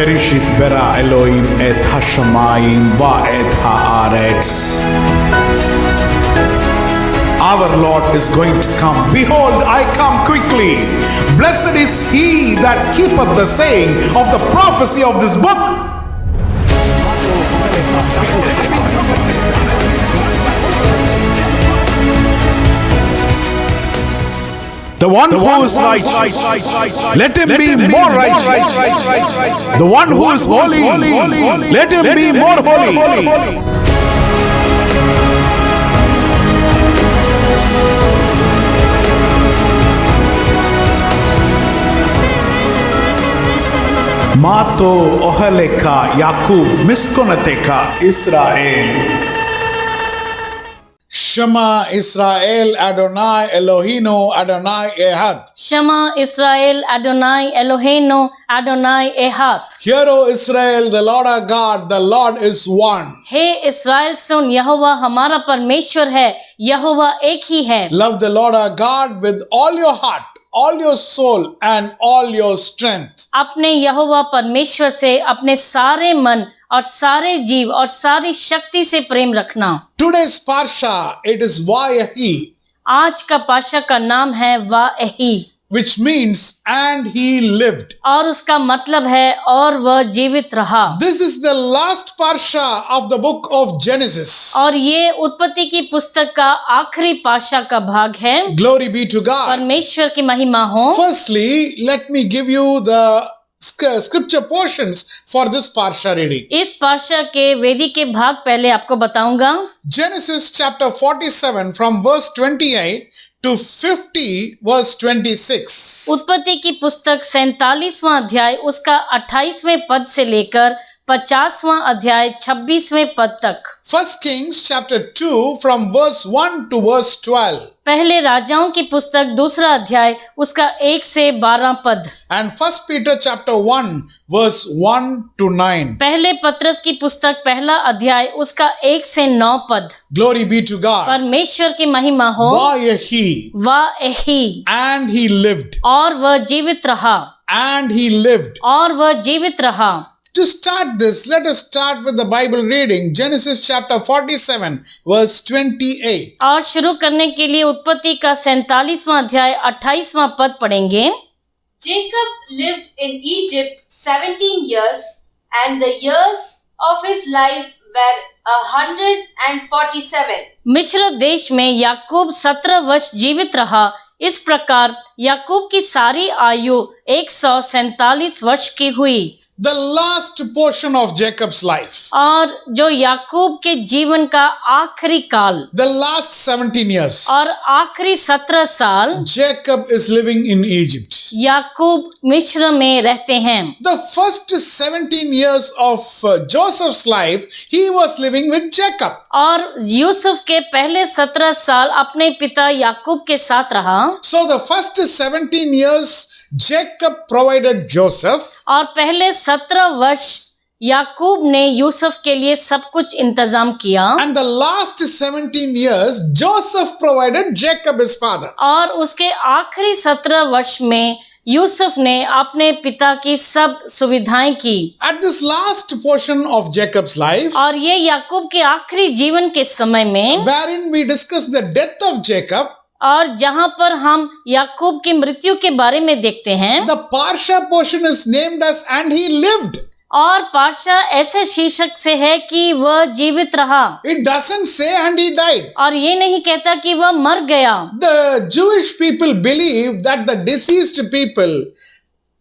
Bereshit bara Elohim et hashamayim va et haaretz. Our Lord is going to come. Behold, I come quickly. Blessed is he that keepeth the saying of the prophecy of this book. The one who is righteous, let him be more righteous. The one who is holy, let him be more holy. Mato ohaleka Yakub miskonateka Israel. Shema Israel Adonai Elohino Adonai Ehad. Shema Israel Adonai Eloheno Adonai Ehad. Hear, O Israel, the Lord our God, the Lord is one. हे इस्राएल सुन, यहोवा हमारा परमेश्वर है, यहोवा एक ही है. Love the Lord our God with all your heart, all your soul and all your strength. अपने यहोवा परमेश्वर से अपने सारे मन और सारे जीव और सारी शक्ति से प्रेम रखना. Today's parsha, it is Vayahi, आज का पाशा का नाम है वाएही, which means and he lived. और उसका मतलब है और वह जीवित रहा. This is the last parsha of the book of Genesis. और ये उत्पत्ति की पुस्तक का आखिरी पाशा का भाग है. Glory be to God. परमेश्वर की महिमा हो. Firstly, let me give you the scripture portions for this parsha reading. इस पाशा के वेदी के भाग पहले आपको बताऊंगा. Genesis chapter 47 from verse 28 to 50 verse 26. उत्पत्ति की पुस्तक 47वां अध्याय उसका 28वें पद से लेकर 50वां अध्याय 26वें पद तक. First Kings chapter 2 from verse 1 to verse 12. पहले राजाओं की पुस्तक दूसरा अध्याय उसका 1 से 12 पद. And First Peter chapter 1 verse 1 to 9. पहले पत्रस की पुस्तक पहला अध्याय उसका 1 से 9 पद. Glory be to God. परमेश्वर की महिमा हो. Vayahi, वाएही, and he lived, और वह जीवित रहा, and he lived. और वह जीवित रहा. To start this, let us start with the Bible reading, Genesis chapter 47, verse 28. और शुरू करने के लिए उत्पत्ति का 47वां अध्याय 28वां पद पढ़ेंगे. Jacob lived in Egypt 17 years, and the years of his life were 147. मिस्र देश में याकूब 17 वर्ष जीवित रहा. इस प्रकार याकूब की सारी आयु 147 वर्ष की हुई. The last portion of Jacob's life. और जो याकूब के जीवन का आखिरी काल, The last 17 years. और आखिरी 17 साल Jacob is living in Egypt. याकूब मिस्र में रहते हैं. The first 17 years of Joseph's life, he was living with Jacob. और यूसुफ के पहले 17 साल अपने पिता याकूब के साथ रहा. So the first 17 years, Jacob provided Joseph. और पहले 17 वर्ष याकूब ने यूसुफ के लिए सब कुछ इंतजाम किया. And the last 17 years, Joseph provided Jacob his father. और उसके आखिरी 17 वर्ष में यूसुफ ने अपने पिता की सब सुविधाएं की. At this last portion of Jacob's life, और ये याकूब के आखिरी जीवन के समय में, wherein we discuss the death of Jacob, और जहां पर हम याकूब की मृत्यु के बारे में देखते हैं, the Parsha portion is named as and he lived. और पाशा ऐसे शीर्षक से है कि वह जीवित रहा. It doesn't say and he died. और ये नहीं कहता कि वह मर गया. The Jewish people believe that the deceased people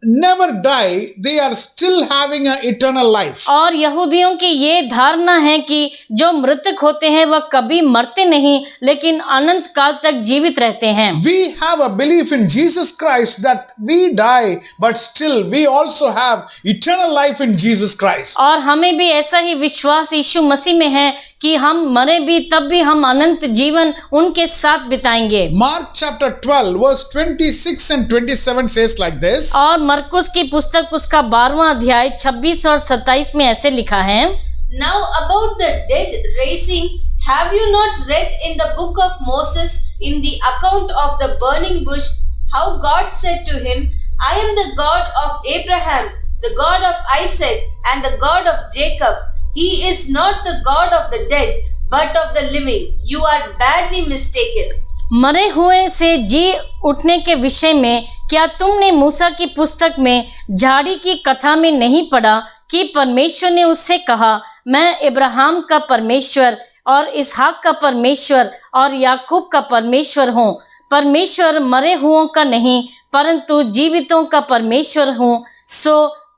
never die, they are still having an eternal life. और यहूदियों की ये धारणा है कि जो मृतक होते हैं वह कभी मरते नहीं, लेकिन अनंत काल तक जीवित रहते हैं. We have a belief in Jesus Christ that we die, but still we also have eternal life in Jesus Christ. और हमें भी ऐसा ही विश्वास यीशु मसीह में है कि हम मरे भी तब भी हम अनंत जीवन उनके साथ बिताएंगे. Mark chapter 12 verse 26 and 27 says like this. और मरकुस की पुस्तक उसका 12वां अध्याय 26 और 27 में ऐसे लिखा है. Now about the dead raising, have you not read in the book of Moses in the account of the burning bush, how God said to him, I am the God of Abraham, the God of Isaac and the God of Jacob. He is not the God of the dead, but of the living. You are badly mistaken. मरे हुए से जी उठने के विषय में क्या तुमने मूसा की पुस्तक में झाड़ी की कथा में नहीं पढ़ा कि परमेश्वर ने उससे कहा, मैं इब्राहिम का परमेश्वर और इसहाक का परमेश्वर और याकूब का परमेश्वर हूँ। परमेश्वर मरे हुओं का नहीं परंतु जीवितों का परमेश्वर हूँ। सो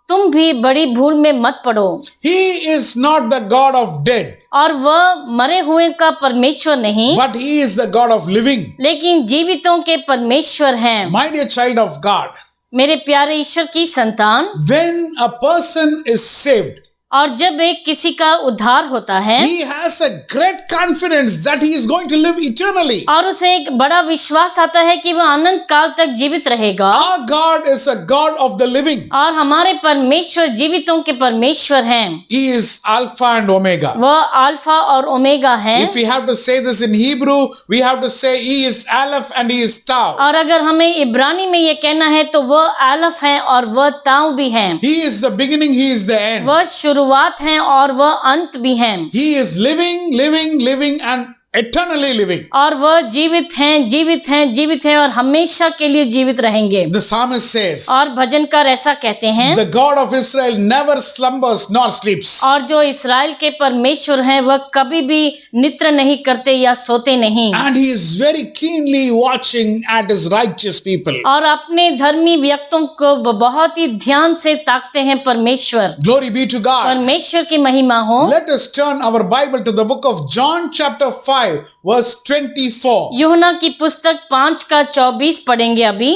तुम भी बड़ी भूल में मत पड़ो। He is not the God of dead, और वह मरे हुए का परमेश्वर नहीं but He is the God of living. लेकिन जीवितों के परमेश्वर हैं। My dear child of God, मेरे प्यारे ईश्वर की संतान, when a person is saved, और जब एक किसी का उद्धार होता है he has a great confidence that he is going to live eternally. और उसे एक बड़ा विश्वास आता है कि वह अनंत काल तक जीवित रहेगा। Our God is a God of the living. और हमारे परमेश्वर जीवितों के परमेश्वर हैं। He is Alpha and Omega. वह अल्फा और ओमेगा हैं। If we have to say this in Hebrew, we have to say He is Aleph and He is Tau. और अगर हमें इब्रानी में ये कहना है तो वह आलफ है और वह ताऊ भी हैं। He is the beginning, He is the end. वह शुरुआत हैं और वह अंत भी हैं। He is living, living, living and eternally living. और वह जीवित हैं, जीवित हैं, जीवित हैं और हमेशा के लिए जीवित रहेंगे। The psalmist says, और भजनकार ऐसा कहते हैं, the God of Israel never slumbers nor sleeps. और जो इस्राएल के परमेश्वर हैं वह कभी भी निद्रा नहीं करते या सोते नहीं। And He is very keenly watching at His righteous people. और अपने धर्मी व्यक्तों को बहुत ही ध्यान से ताकते हैं परमेश्वर। Glory be to God. परमेश्वर की महिमा हो। Let us turn our Bible to the book of John chapter 5 verse 24. यूहन्ना की पुस्तक 5 का 24 पढ़ेंगे अभी।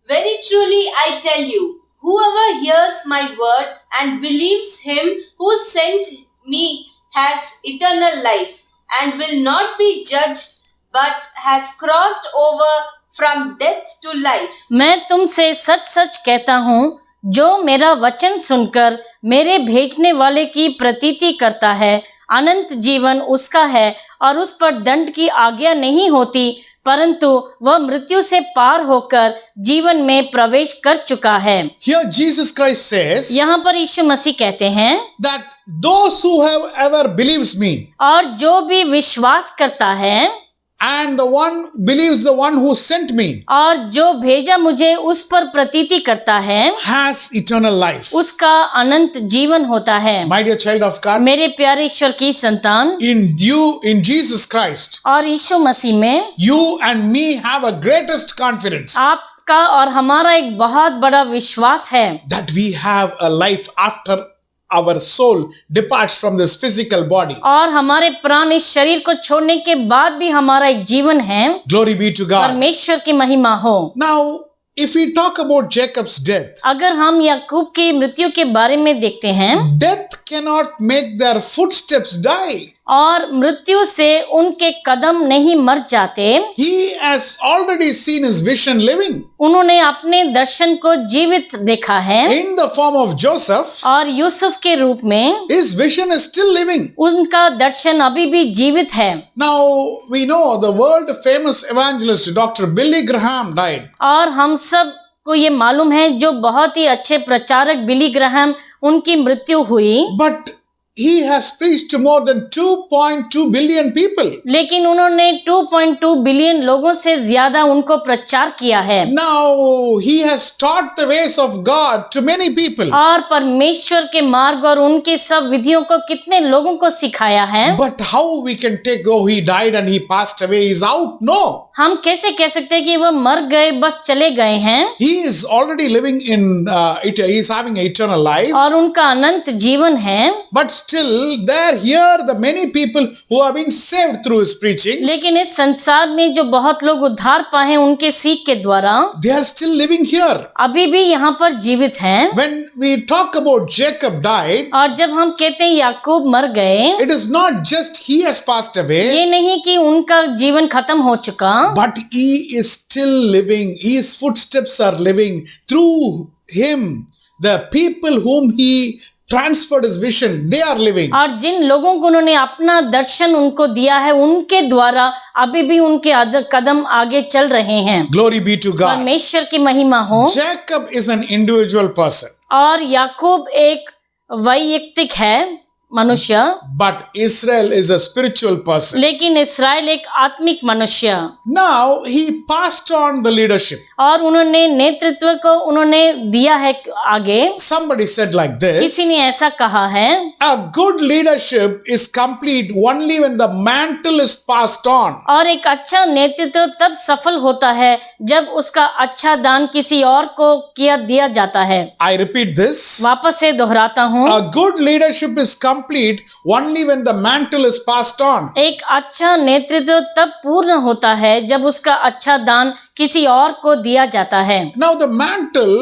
Very truly I tell you, whoever hears my word and believes him who sent me has eternal life and will not be judged but has crossed over from death to life. मैं तुमसे सच सच कहता हूँ, जो मेरा वचन सुनकर मेरे भेजने वाले की प्रतीति करता है, अनंत जीवन उसका है और उस पर दंड की आज्ञा नहीं होती, परंतु वह मृत्यु से पार होकर जीवन में प्रवेश कर चुका है। Here Jesus Christ says यहाँ पर यीशु मसीह कहते हैं, that those who have ever believes me, और जो भी विश्वास करता है and the one believes the one who sent me, और जो भेजा मुझे उस पर प्रतीति करता है, has eternal life. उसका अनंत जीवन होता है। My dear child of God, मेरे प्यारे ईश्वर की संतान, in Jesus Christ, और यीशु मसीह में you and me have a greatest confidence आपका और हमारा एक बहुत बड़ा विश्वास है that we have a life after our soul departs from this physical body. और हमारे प्राण इस शरीर को छोड़ने के बाद भी हमारा एक जीवन है। Glory be to God. परमेश्वर की महिमा हो। Now, if we talk about Jacob's death, अगर हम याकूब की मृत्यु के बारे में देखते हैं, death cannot make their footsteps die. और मृत्यु से उनके कदम नहीं मर जाते। He has already seen his vision living उन्होंने अपने दर्शन को जीवित देखा है in the form of Joseph. और यूसुफ के रूप में His vision is still living. उनका दर्शन अभी भी जीवित है। Now we know the world famous evangelist Dr. Billy Graham died. और हम सब को ये मालूम है जो बहुत ही अच्छे प्रचारक बिली ग्राहम, उनकी मृत्यु हुई। But he has preached to more than 2.2 billion people. लेकिन उन्होंने 2.2 बिलियन लोगों से ज्यादा उनको प्रचार किया है। Now he has taught the ways of God to many people. और परमेश्वर के मार्ग और उनके सब विधियों को कितने लोगों को सिखाया है। But how we can take, oh, he died and he passed away, he's out? No. हम कैसे कह सकते हैं कि वो मर गए, बस चले गए हैं। He is already living in he is having eternal life. और उनका अनंत जीवन है। But still there here the many people who have been saved through his preaching. लेकिन इस संसार में जो बहुत लोग उद्धार पाए हैं उनके सीख के द्वारा, They are still living here. अभी भी यहाँ पर जीवित हैं। When we talk about Jacob died, और जब हम कहते हैं याकूब मर गए, it is not just he has passed away, ये नहीं कि उनका जीवन खत्म हो चुका, but he is still living. His footsteps are living through him. The people whom he transferred his vision, they are living. और जिन लोगों को उन्होंने अपना दर्शन उनको दिया है, उनके द्वारा अभी भी उनके कदम आगे चल रहे हैं। Glory be to God. परमेश्वर की महिमा हो। Jacob is an individual person. और याकूब एक वैयक्तिक है मनुष्य, but Israel is a spiritual person. लेकिन इस्राएल एक आत्मिक मनुष्य। Now he passed on the leadership. और उन्होंने नेतृत्व को उन्होंने दिया है आगे। Somebody said like किसी ने this, ऐसा कहा है, a good leadership is complete only when the mantle is passed on. और एक अच्छा नेतृत्व तब सफल होता है जब उसका अच्छा दान किसी और को दिया जाता है। I repeat this. वापस से दोहराता हूँ, A good leadership is complete only when the mantle is passed on. एक अच्छा नेतृत्व तब पूर्ण होता है जब उसका अच्छा दान किसी और को दिया जाता है। Now the mantle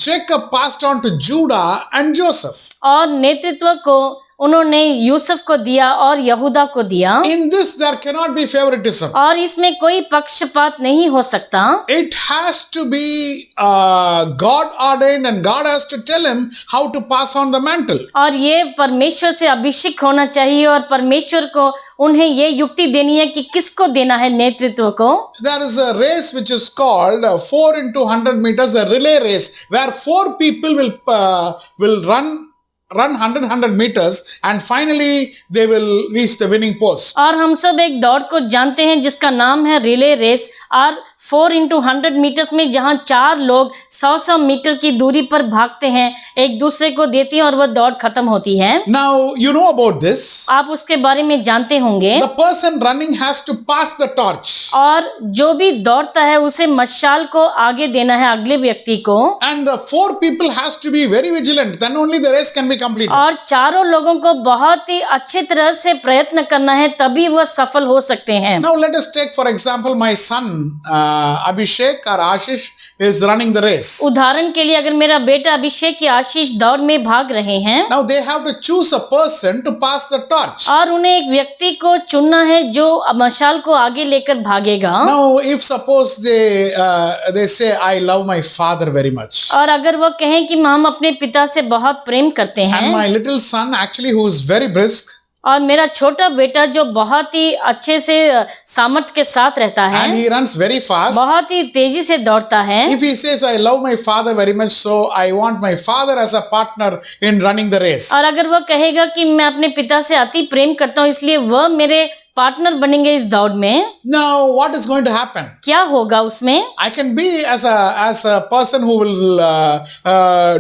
Jacob passed on to Judah and Joseph. और नेतृत्व को उन्होंने यूसुफ को दिया और यहूदा को दिया। In this there cannot be favoritism. और इसमें कोई पक्षपात नहीं हो सकता। It has to be God ordained and God has to tell him how to pass on the mantle. और ये परमेश्वर से अभिषेक होना चाहिए और परमेश्वर को उन्हें ये युक्ति देनी है कि किसको देना है नेतृत्व को। There is a race which is called 4 into 100 meters, a relay race, where 4 people will run 100 meters and finally they will reach the winning post. और हम सब एक दौड़ को जानते हैं जिसका नाम है रिले रेस, और 4 into 100 मीटर्स में जहाँ 4 लोग 100 मीटर की दूरी पर भागते हैं, एक दूसरे को देती हैं और वह दौड़ खत्म होती है। Now you know about this. आप उसके बारे में जानते होंगे। The person running has to pass the torch. और जो भी दौड़ता है उसे मशाल को आगे देना है अगले व्यक्ति को। And the 4 people has to be very vigilant. Then only the race can be completed. और चारों लोगों को बहुत ही अच्छी तरह से प्रयत्न करना है, तभी वह सफल हो सकते हैं। Now let us take for example my son Abhishek or Ashish is running the race. उदाहरण के लिए अगर मेरा बेटा अभिषेक या आशीष दौड़ में भाग रहे हैं, Now they have to choose a person to pass the torch. और उन्हें एक व्यक्ति को चुनना है जो मशाल को आगे लेकर भागेगा। Now if suppose they say I love my father very much. और अगर वो कहें कि हम अपने पिता से बहुत प्रेम करते And हैं, my little son actually who is very brisk और मेरा छोटा बेटा जो बहुत ही अच्छे से सामर्थ्य के साथ रहता है, and he runs very fast. बहुत ही तेजी से दौड़ता है, If he says I love my father very much, so I want my father as a partner in running the race. और अगर वो कहेगा कि मैं अपने पिता से अति प्रेम करता हूँ इसलिए वह मेरे पार्टनर बनेंगे इस दौड़ में, Now what is going to happen? क्या होगा उसमें? I can be as a person who will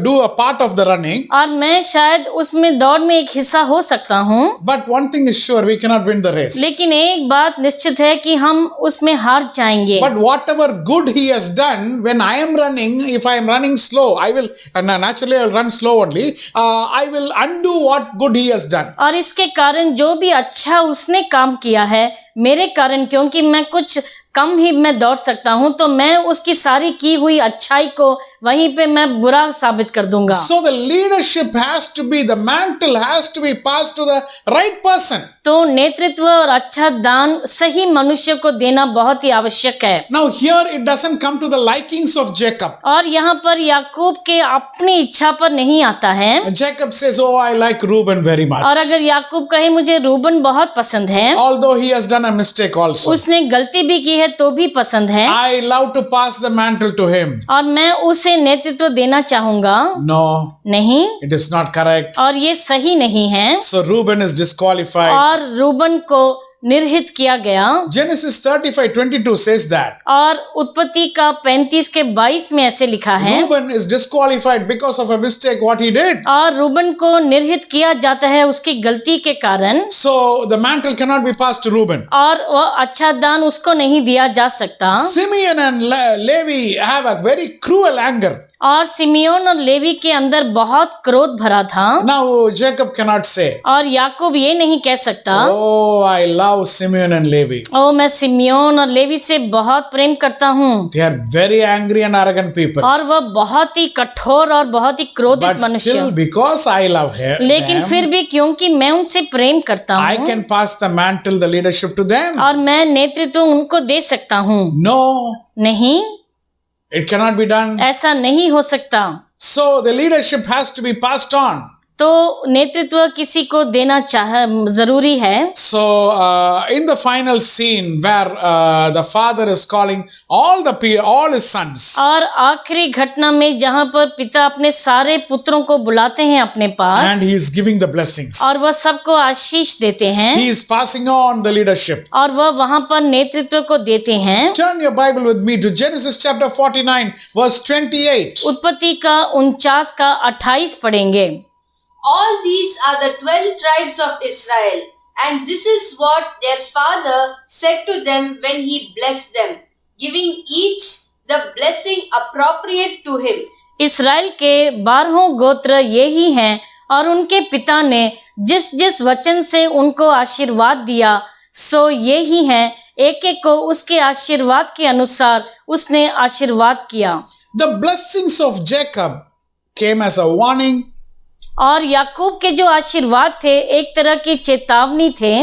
do a part of the running. और मैं शायद उसमें दौड़ में एक हिस्सा हो सकता हूँ, But one thing is sure, we cannot win the race. लेकिन एक बात निश्चित है कि हम उसमें हार जाएंगे। But whatever good he has done, when I am running, if I am running slow, I will, and naturally I will run slow only, I will undo what good he has done. और इसके कारण जो भी अच्छा उसने काम किया है मेरे कारण, क्योंकि मैं कुछ कम ही मैं दौड़ सकता हूं, तो मैं उसकी सारी की हुई अच्छाई को वहीं पे मैं बुरा साबित कर दूंगा। So the leadership has to be, the mantle has to be passed to the right person. तो नेतृत्व और अच्छा दान सही मनुष्य को देना बहुत ही आवश्यक है। Now here it doesn't come to the likings of Jacob. और यहाँ पर याकूब के अपनी इच्छा पर नहीं आता है। Jacob says, oh, I like Reuben very much. और अगर याकूब कहे मुझे रूबन बहुत पसंद है, Although he has done a mistake also. उसने गलती भी की है तो भी पसंद है, I love to pass the mantle to him. और मैं उसे नेतृत्व देना चाहूंगा। No, नहीं, it is not correct. और ये सही नहीं है, So Reuben is disqualified. और रूबन को निर्हित किया गया। Genesis 35:22 says that. और उत्पत्ति का 35 के 22 में ऐसे लिखा है, Reuben is disqualified because of a mistake what he did. और रूबन को निर्हित किया जाता है उसकी गलती के कारण, So the mantle cannot be passed to Reuben. और वह अच्छा दान उसको नहीं दिया जा सकता। Simeon and Levi have a very cruel anger. और सिमियोन और लेवी के अंदर बहुत क्रोध भरा था। Now Jacob cannot say, और याकूब ये नहीं कह सकता, oh, I love Simeon and Levi. ओ मैं सिमियोन और लेवी से बहुत प्रेम करता हूँ। They are very angry and arrogant people. और वह बहुत ही कठोर और बहुत ही क्रोधित But मनुष्य, still, because I love him, लेकिन फिर भी क्योंकि मैं उनसे प्रेम करता I हूँ, can pass the mantle, the leadership to them. और मैं नेतृत्व उनको दे सकता हूँ। No, नहीं, it cannot be done. ऐसा नहीं हो सकता। So the leadership has to be passed on. तो नेतृत्व किसी को देना जरूरी है। So, in the final scene where the father is calling all his sons, और आखिरी घटना में जहाँ पर पिता अपने सारे पुत्रों को बुलाते हैं अपने and pass he is giving the blessings. और वह सबको आशीष देते हैं He is passing on the leadership. और वह वहाँ पर नेतृत्व को देते हैं। Turn your Bible with me to Genesis chapter 49, verse 28. उत्पत्ति का 49 का 28 पढ़ेंगे। All these are the 12 tribes of Israel, and this is what their father said to them when he blessed them, giving each the blessing appropriate to him. इस्राएल के 12 गोत्र ये ही हैं और उनके पिता ने जिस जिस वचन से उनको आशीर्वाद दिया सो ये ही हैं, एक एक को उसके आशीर्वाद के अनुसार उसने आशीर्वाद किया। The blessings of Jacob came as a warning. और याकूब के जो आशीर्वाद थे एक तरह की चेतावनी थे,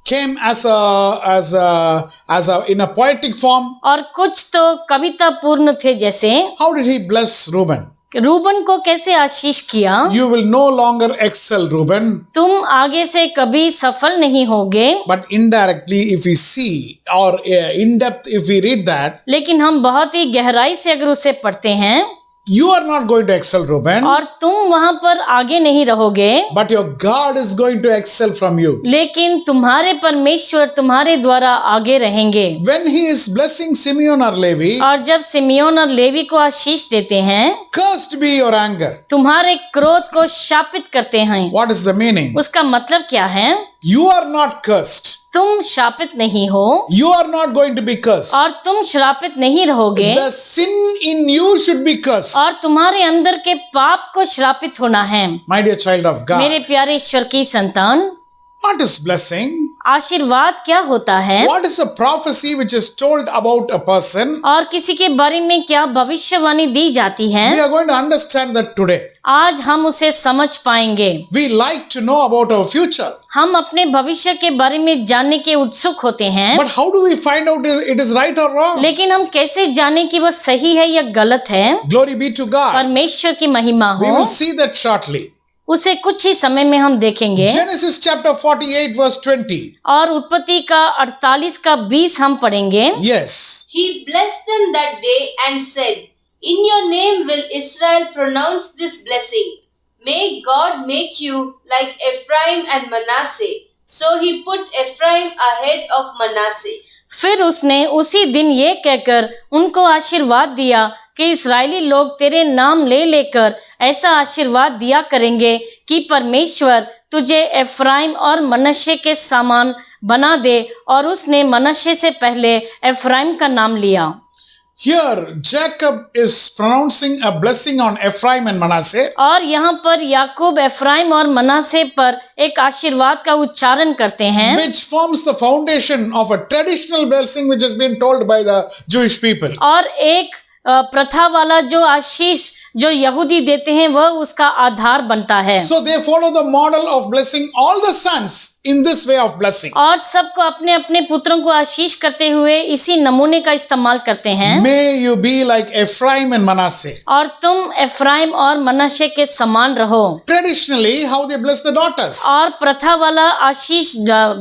Came as a in a poetic form. और कुछ तो कविता पूर्ण थे। जैसे How did he bless Reuben? Reuben को कैसे आशीष किया, You will no longer excel, Reuben. तुम आगे से कभी सफल नहीं होगे। But indirectly, if we see or in depth, if we read that, लेकिन हम बहुत ही गहराई से अगर उसे पढ़ते हैं, you are not going to excel, Reuben. और तुम वहां पर आगे नहीं रहोगे, But your God is going to excel from you. लेकिन तुम्हारे परमेश्वर तुम्हारे द्वारा आगे रहेंगे। When he is blessing Simeon or Levi, और जब सिमियोन और लेवी को आशीष देते हैं, cursed be your anger. तुम्हारे क्रोध को शापित करते हैं। What is the meaning? उसका मतलब क्या है? You are not cursed. तुम शापित नहीं हो You are not going to be cursed. और तुम श्रापित नहीं रहोगे, The sin in you should be cursed. और तुम्हारे अंदर के पाप को श्रापित होना है। My dear child of मेरे God, प्यारे ईश्वर की संतान, what is blessing? आशीर्वाद क्या होता है? What is a prophecy which is told about a person? और किसी के बारे में क्या भविष्यवाणी दी जाती है? We are going to understand that today. आज हम उसे समझ पाएंगे। We like to know about our future. हम अपने भविष्य के बारे में जानने के उत्सुक होते हैं, But how do we find out it is right or wrong? लेकिन हम कैसे जाने कि वह सही है या गलत है? Glory be to God. परमेश्वर की महिमा We हो। will see that shortly. उसे कुछ ही समय में हम देखेंगे। Genesis chapter 48 verse 20. और उत्पत्ति का 48 का 20 हम पढ़ेंगे। Yes. He blessed them that day and said, In your name will Israel pronounce this blessing. May God make you like Ephraim and Manasseh. So he put Ephraim ahead of Manasseh. फिर उसने उसी दिन ये कहकर उनको आशीर्वाद दिया कि इस्राएली लोग तेरे नाम ले लेकर ऐसा आशीर्वाद दिया करेंगे कि परमेश्वर तुझे एफ्राइम और मनश्शे के समान बना दे, और उसने मनश्शे से पहले एफ्राइम का नाम लिया। Here Jacob is pronouncing a blessing on Ephraim and Manasseh. और यहाँ पर याकूब एफ्राइम और मनासे पर एक आशीर्वाद का उच्चारण करते हैं, Which forms the foundation of a traditional blessing which has been told by the Jewish people. और एक प्रथा वाला जो आशीष जो यहूदी देते हैं वह उसका आधार बनता है। So they follow the model of blessing all the sons in this way of blessing. और सबको अपने अपने पुत्रों को आशीष करते हुए इसी नमूने का इस्तेमाल करते हैं। May you be like Ephraim and Manasseh. और तुम एफ्राइम और मनश्शे के समान रहो। Traditionally, how they bless the daughters. और प्रथा वाला आशीष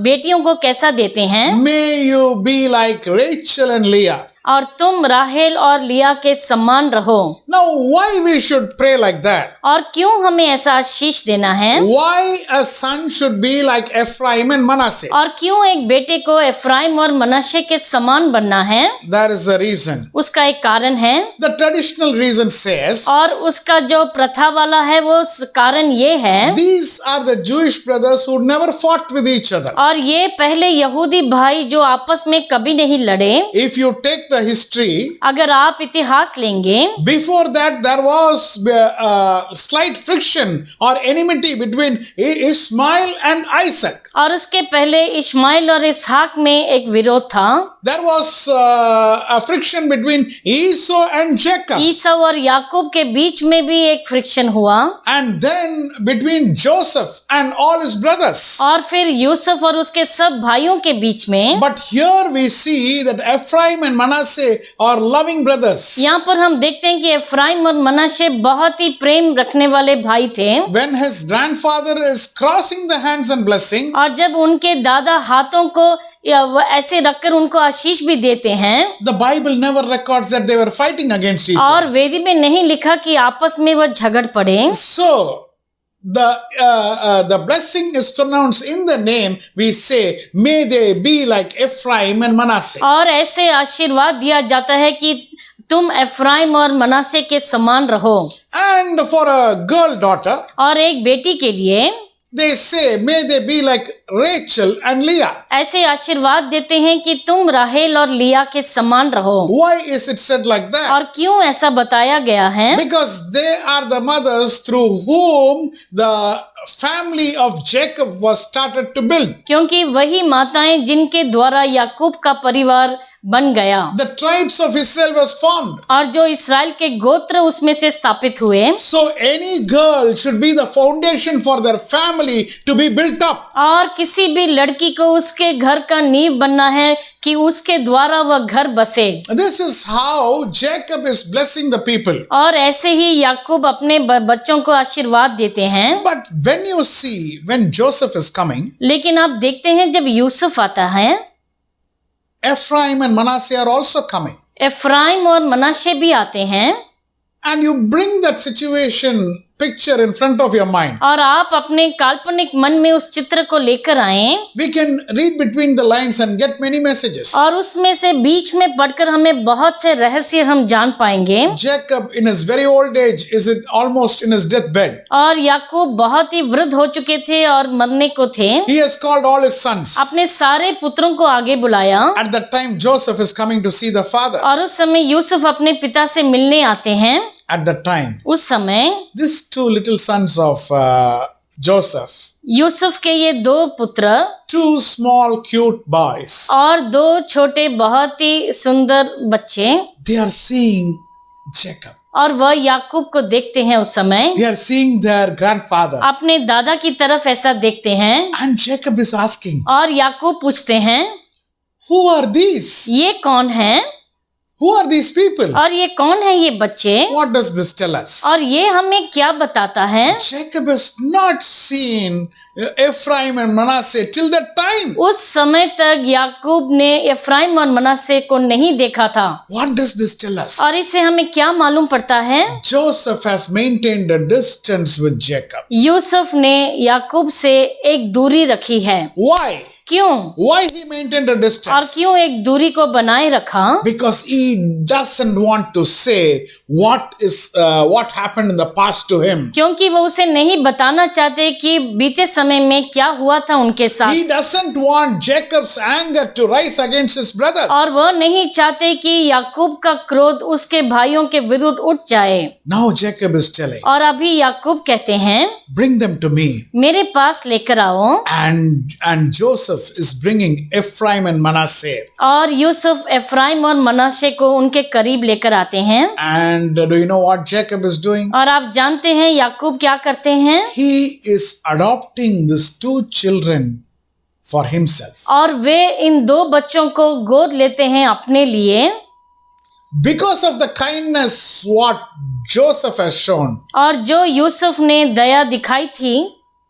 बेटियों को कैसा देते हैं? May you be like Rachel and Leah. और तुम राहेल और लिया के समान रहो। Now, why we should pray like that? और क्यों हमें ऐसा आशीष देना है? Why a son should be like Ephraim and Manasseh? और क्यों एक बेटे को एफ्राइम और मनश्शे के समान बनना है? That is the reason. उसका एक कारण है, The traditional reason says, और उसका जो प्रथा वाला है वो कारण ये है, these are the Jewish brothers who never fought with each other. और ये पहले यहूदी भाई जो आपस में कभी नहीं लड़े। If you take the history, अगर आप इतिहास लेंगे, before that there was slight friction or enmity between Ishmael and Isaac. और उसके पहले इश्माइल और इसहाक में एक विरोध था। There was a friction between Esau and Jacob, ईसौ और याकूब के बीच में भी एक फ्रिक्शन हुआ, and then between Joseph and all his brothers. और फिर यूसुफ और उसके सब भाइयों के बीच में। But here we see that Ephraim and Manasseh are loving brothers. यहाँ पर हम देखते हैं कि एफ्राइम और मनाशे बहुत ही प्रेम रखने वाले भाई थे। When his grandfather is crossing the hands and blessing, और जब उनके दादा हाथों को वो ऐसे रखकर उनको आशीष भी देते हैं, the Bible never records that they were fighting against each और other. वेदी में नहीं लिखा कि आपस में वो झगड़ पड़े। So the blessing is pronounced in the name. We say, may they be like Ephraim and Manasseh. और ऐसे आशीर्वाद दिया जाता है कि तुम एफ्राइम और मनासे के समान रहो। And for a girl daughter, और एक बेटी के लिए they say, may they be like Rachel and Leah. ऐसे आशीर्वाद देते हैं कि तुम राहेल और लिया के समान रहो। Why is it said like that? और क्यों ऐसा बताया गया है? Because they are the mothers through whom the family of Jacob was started to build. क्योंकि वही माताएं जिनके द्वारा याकूब का परिवार बन गया, The tribes of Israel was formed. और जो इस्राएल के गोत्र उसमें से स्थापित हुए। So any girl should be the foundation for their family to be built up. और किसी भी लड़की को उसके घर का नींव बनना है कि उसके द्वारा वह घर बसे। This is how Jacob is blessing the people. और ऐसे ही याकूब अपने बच्चों को आशीर्वाद देते हैं। But when you see, when Joseph is coming, लेकिन आप देखते हैं जब यूसुफ आता है, Ephraim and Manasseh are also coming. Ephraim और मनाशे भी आते हैं। And you bring that situation picture in front of your mind. और आप अपने काल्पनिक मन में उस चित्र को लेकर आएं, We can read between the lines and get many messages. और उसमें से बीच में पढ़कर हमें बहुत से रहस्य हम जान पाएंगे। Jacob in his very old age is almost in his deathbed. और याकूब बहुत ही वृद्ध हो चुके थे और मरने को थे। He has called all his sons. अपने सारे पुत्रों को आगे बुलाया, At that time Joseph is coming to see the father. और उस समय यूसुफ अपने पिता से मिलने आते हैं। At that time, उस समय these two little sons of Joseph, Yusuf के ये दो पुत्र two small cute boys, और दो छोटे बहुत ही सुंदर बच्चे, they are seeing Jacob. और वह याकूब को देखते हैं। उस समय They are seeing their grandfather. अपने दादा की तरफ ऐसा देखते हैं, And Jacob is asking, और याकूब पूछते हैं, who are these? ये कौन है? Who are these people? और ये कौन है ये बच्चे? What does this tell us? और ये हमें क्या बताता है? Jacob has not seen Ephraim and Manasseh till that time. उस समय तक याकूब ने एफ्राइम और मनासे को नहीं देखा था। What does this tell us? और इससे हमें क्या मालूम पड़ता है? Joseph has maintained a distance with Jacob. Yusuf ने याकूब से एक दूरी रखी है। Why? क्यों? Why he maintained a और distance? क्यों एक दूरी को बनाए रखा? Because he doesn't want to say what happened in the past to him. क्योंकि वो उसे नहीं बताना चाहते कि बीते समय में क्या हुआ था उनके साथ। He doesn't want Jacob's anger to rise against his brothers. और वह नहीं चाहते कि याकूब का क्रोध उसके भाइयों के विरुद्ध उठ जाए। Now Jacob is telling, और अभी याकूब कहते हैं, bring them to me. मेरे पास लेकर आओ। And Joseph is bringing Ephraim and Manasseh. और यूसुफ एफ्राइम और मनाशे को उनके करीब लेकर आते हैं। And do you know what Jacob is doing? और आप जानते हैं याकूब क्या करते हैं? He is adopting these two children for himself. और वे इन दो बच्चों को गोद लेते हैं अपने लिए। Because of the kindness what Joseph has shown. और जो यूसुफ ने दया दिखाई थी,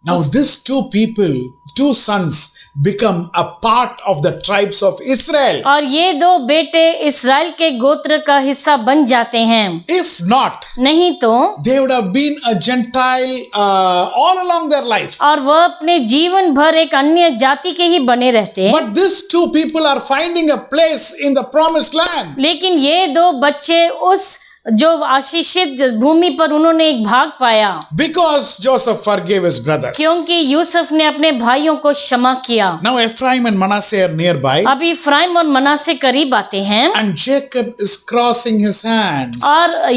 Now these two sons become a part of the tribes of Israel. और ये दो बेटे इस्राएल के गोत्र का हिस्सा बन जाते हैं। If not, नहीं तो they would have been a Gentile all along their life. और वह अपने जीवन भर एक अन्य जाति के ही बने रहते। But these two people are finding a place in the promised land. लेकिन ये दो बच्चे उस जो आशीषित भूमि पर उन्होंने एक भाग पाया, because Joseph forgave his brothers. क्योंकि यूसुफ ने अपने भाइयों को क्षमा किया। Now Ephraim and Manasseh are nearby, अब इफ्राइम और मनासे करीब आते हैं and Jacob is crossing his hands. और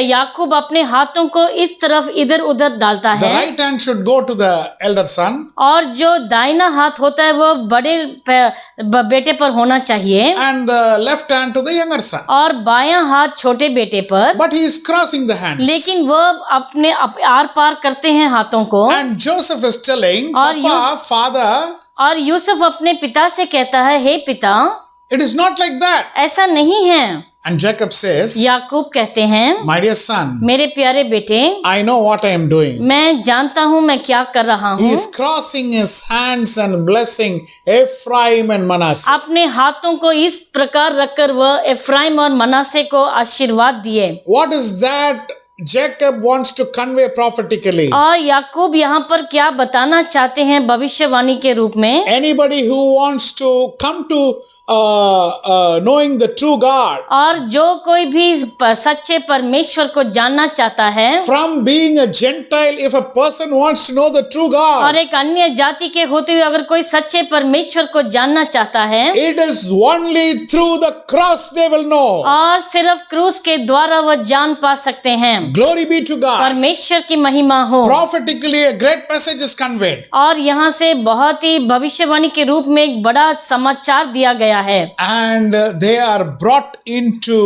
याकूब अपने हाथों को इस तरफ इधर उधर डालता The है, right hand should go to the elder son, और जो दाहिना हाथ होता है वो बड़े बेटे पर होना चाहिए and the left hand to the younger son. और बायां हाथ छोटे बेटे पर, But he is crossing the hands. लेकिन वो अपने आर पार करते हैं हाथों को। And Joseph is telling, और Papa, Father, और यूसुफ अपने पिता से कहता है, हे पिता, it is not like that. ऐसा नहीं है। And Jacob says, याकूब कहते हैं, My dear son, मेरे प्यारे बेटे, I know what I am doing. मैं जानता हूँ मैं क्या कर रहा He हूँ। is crossing his hands and blessing Ephraim and Manasseh. अपने हाथों को इस प्रकार रखकर वह एफ्राइम और मनासे को आशीर्वाद दिए। What is that Jacob wants to convey prophetically? और याकूब यहाँ पर क्या बताना चाहते हैं भविष्यवाणी के रूप में? Anybody who wants to come to knowing the true God, और जो कोई भी सच्चे परमेश्वर को जानना चाहता है, from being a Gentile, if a person wants to know the true और God, एक अन्य जाति के होते हुए अगर कोई सच्चे परमेश्वर को जानना चाहता है, it is only through the cross they will know. और सिर्फ क्रूस के द्वारा वह जान पा सकते हैं। Glory be to God. परमेश्वर की महिमा हो। Prophetically, a great message is conveyed. और यहाँ से बहुत ही भविष्यवाणी के रूप में एक बड़ा समाचार दिया गया है, And they are brought into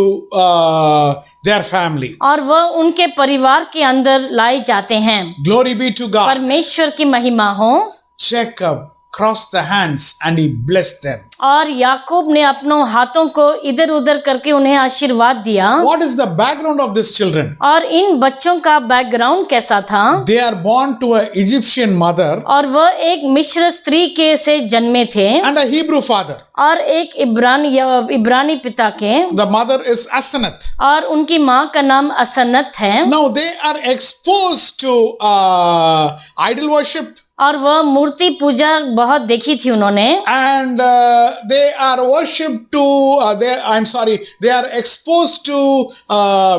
their family. और वह उनके परिवार के अंदर लाए जाते हैं। Glory be to God. परमेश्वर की महिमा हो। Jacob crossed the hands and he blessed them. और याकूब ने अपनों हाथों को इधर उधर करके उन्हें आशीर्वाद दिया। What is the background of these children? और इन बच्चों का बैकग्राउंड कैसा था? They are born to an Egyptian mother और वह एक मिस्र स्त्री के से जन्मे थे and a Hebrew father. और एक इब्रानी पिता के। The mother is Asenath. और उनकी माँ का नाम असनत है। Now they are exposed to idol worship. और वह मूर्ति पूजा बहुत देखी थी उन्होंने। And they are worshipped to they are exposed to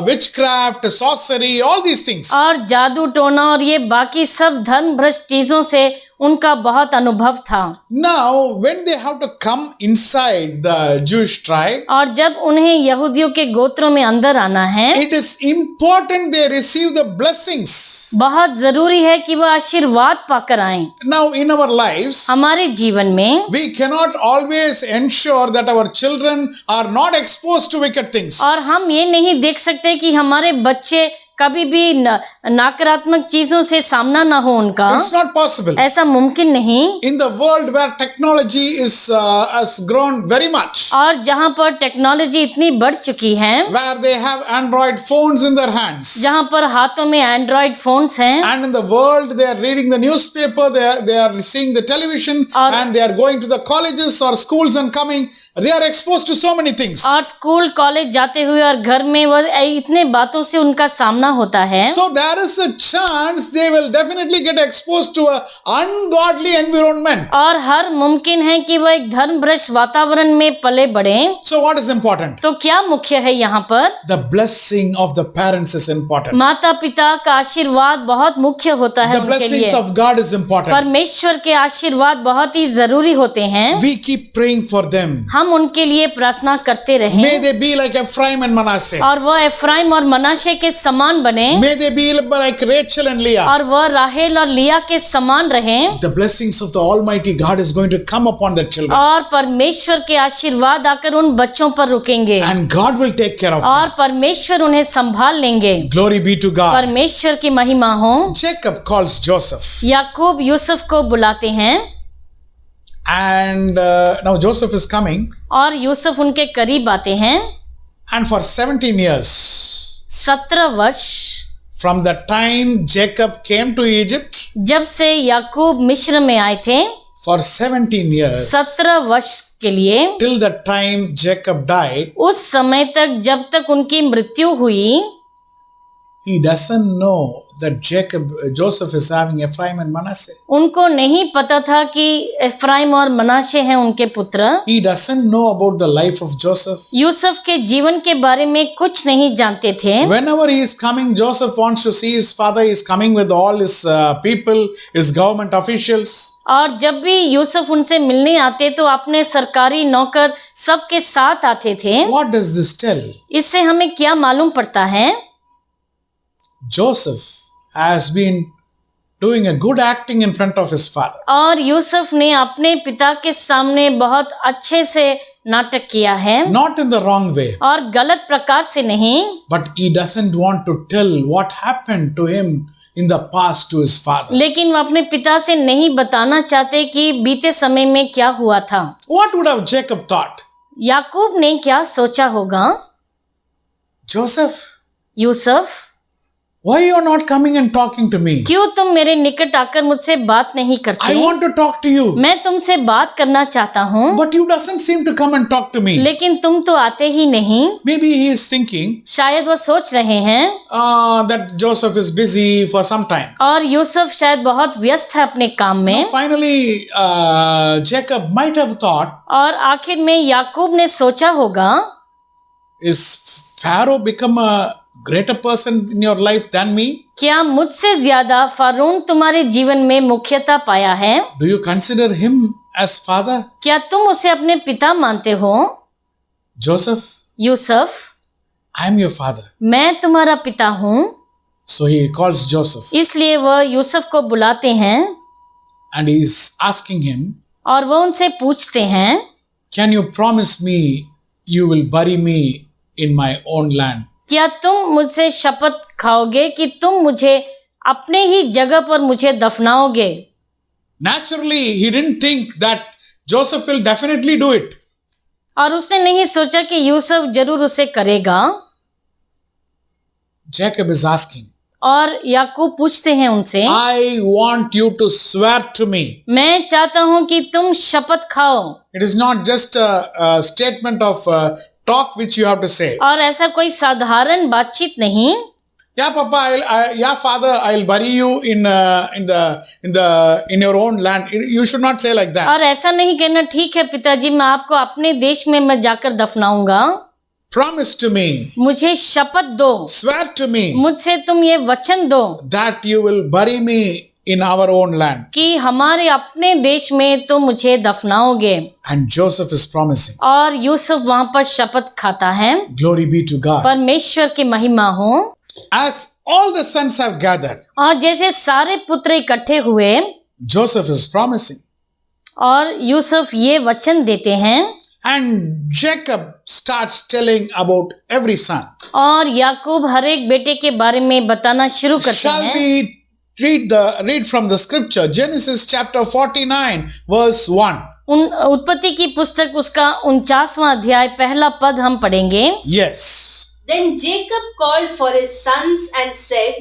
witchcraft, sorcery, all these things. और जादू टोना और ये बाकी सब धर्म भ्रष्ट चीजों से उनका बहुत अनुभव था। Now when they have to come inside the Jewish tribe, और जब उन्हें यहूदियों के गोत्रों में अंदर आना है, it is important they receive the blessings. बहुत जरूरी है कि वह आशीर्वाद पाकर आएं। Now in our lives, हमारे जीवन में we cannot always ensure that our children are not exposed to wicked things. और हम ये नहीं देख सकते कि हमारे बच्चे कभी भी नकारात्मक चीजों से सामना ना हो उनका। It's not possible. ऐसा मुमकिन नहीं। In the world where technology has grown very much, और जहाँ पर टेक्नोलॉजी इतनी बढ़ चुकी है, where they have Android phones in their hands, जहाँ पर हाथों में एंड्रॉइड फोन्स हैं, and in the world they are reading the newspaper, they are seeing the television, and they are going to the colleges or schools and coming, they are exposed to so many things. और school college जाते हुए और घर में वह इतने बातों से उनका सामना होता है। So there is a chance they will definitely get exposed to a ungodly environment. और हर मुमकिन है कि वह एक धर्म भ्रष्ट वातावरण में पले बढ़े। So what is important? तो क्या मुख्य है यहाँ पर? The blessing of the parents is important. माता पिता का आशीर्वाद बहुत मुख्य होता है The उनके blessings लिए। of God is important. परमेश्वर के आशीर्वाद बहुत ही जरूरी होते हैं। We keep praying for them. हम उनके लिए प्रार्थना करते रहें। May they be like Ephraim and Manasseh. और वह एफ्राइम और मनाशे के समान बने। May they be like Rachel and Leah. और वह राहेल और लिया के समान रहें। The blessings of the Almighty God is going to come upon the children. और परमेश्वर के आशीर्वाद आकर उन बच्चों पर रुकेंगे। And God will take care of और them. परमेश्वर उन्हें संभाल लेंगे। Glory be to God. परमेश्वर की महिमा हो। Jacob calls Joseph. याकूब यूसुफ को बुलाते हैं। And now Joseph is coming. और यूसुफ उनके करीब आते हैं। And for 17 years, 17 वर्ष from the time Jacob came to Egypt, जब से याकूब मिस्र में आए थे, for 17 years, 17 वर्ष के लिए, till the time Jacob died, उस समय तक जब तक उनकी मृत्यु हुई, he doesn't know that Joseph is having Ephraim and Manasseh. उनको नहीं पता था कि एफ्राइम और मनाशे हैं उनके पुत्र। He doesn't know about the life of Joseph. Yusuf के जीवन के बारे में कुछ नहीं जानते थे। Whenever he is coming, Joseph wants to see his father. He is coming with all his people, his government officials. और जब भी यूसुफ उनसे मिलने आते तो अपने सरकारी नौकर सबके साथ आते थे। What does this tell? इससे हमें क्या मालूम पड़ता है? Joseph has been doing a good acting in front of his father. और यूसुफ ने अपने पिता के सामने बहुत अच्छे से नाटक किया है। Not in the wrong way. और गलत प्रकार से नहीं। But he doesn't want to tell what happened to him in the past to his father. लेकिन वो अपने पिता से नहीं बताना चाहते कि बीते समय में क्या हुआ था। What would have Jacob thought? याकूब ने क्या सोचा होगा? Joseph, Yusuf, why you are not coming and talking to me? क्यों तुम मेरे निकट आकर मुझसे बात नहीं I करते? want to talk to you. मैं तुमसे बात करना चाहता हूँ, But you doesn't seem to come and talk to me. लेकिन तुम तो आते ही नहीं। Maybe he is thinking शायद वो सोच रहे हैं that Joseph is busy for some time. और यूसुफ शायद बहुत व्यस्त है अपने काम में। Finally, Jacob might have thought, और आखिर में याकूब ने सोचा होगा, is Pharaoh become a greater person in your life than me? क्या मुझसे ज्यादा फारून तुम्हारे जीवन में मुख्यता पाया है? Do you consider him as father? क्या तुम उसे अपने पिता मानते हो? Joseph, Yusuf, I am your father. मैं तुम्हारा पिता हूँ। So he calls Joseph इसलिए वह यूसुफ को बुलाते हैं and he is asking him, और वो उनसे पूछते हैं, can you promise me you will bury me in my own land? क्या तुम मुझसे शपथ खाओगे कि तुम मुझे अपने ही जगह पर मुझे दफनाओगे? Naturally, he didn't think that Joseph will definitely do it. और उसने नहीं सोचा कि यूसुफ जरूर उसे करेगा। Jacob is asking, और याकूब पूछते हैं उनसे, I want you to swear to me. मैं चाहता हूं कि तुम शपथ खाओ। It is not just a statement of talk which you have to say. और ऐसा कोई साधारण बातचीत नहीं। Yeah, Papa, yeah, Father, I'll bury you in your own land. You should not say like that. और ऐसा नहीं कहना, ठीक है पिताजी, मैं आपको अपने देश में मैं जाकर दफनाऊंगा। Promise to me, मुझे शपथ दो, swear to me मुझसे तुम ये वचन दो that you will bury me in our own land. कि हमारे अपने देश में तो मुझे दफनाओगे। And Joseph is promising. और यूसुफ वहां पर शपथ खाता है। Glory be to God. परमेश्वर की महिमा हो। As all the sons have gathered, और जैसे सारे पुत्र इकट्ठे हुए, Joseph is promising. और यूसुफ ये वचन देते हैं। And Jacob starts telling about every son. और याकूब हर एक बेटे के बारे में बताना शुरू करते Shall हैं। we read from the scripture? Genesis chapter 49 verse 1. उत्पत्ति की पुस्तक उसका 49वां अध्याय पहला पद हम पढ़ेंगे। Yes. Then Jacob called for his sons and said,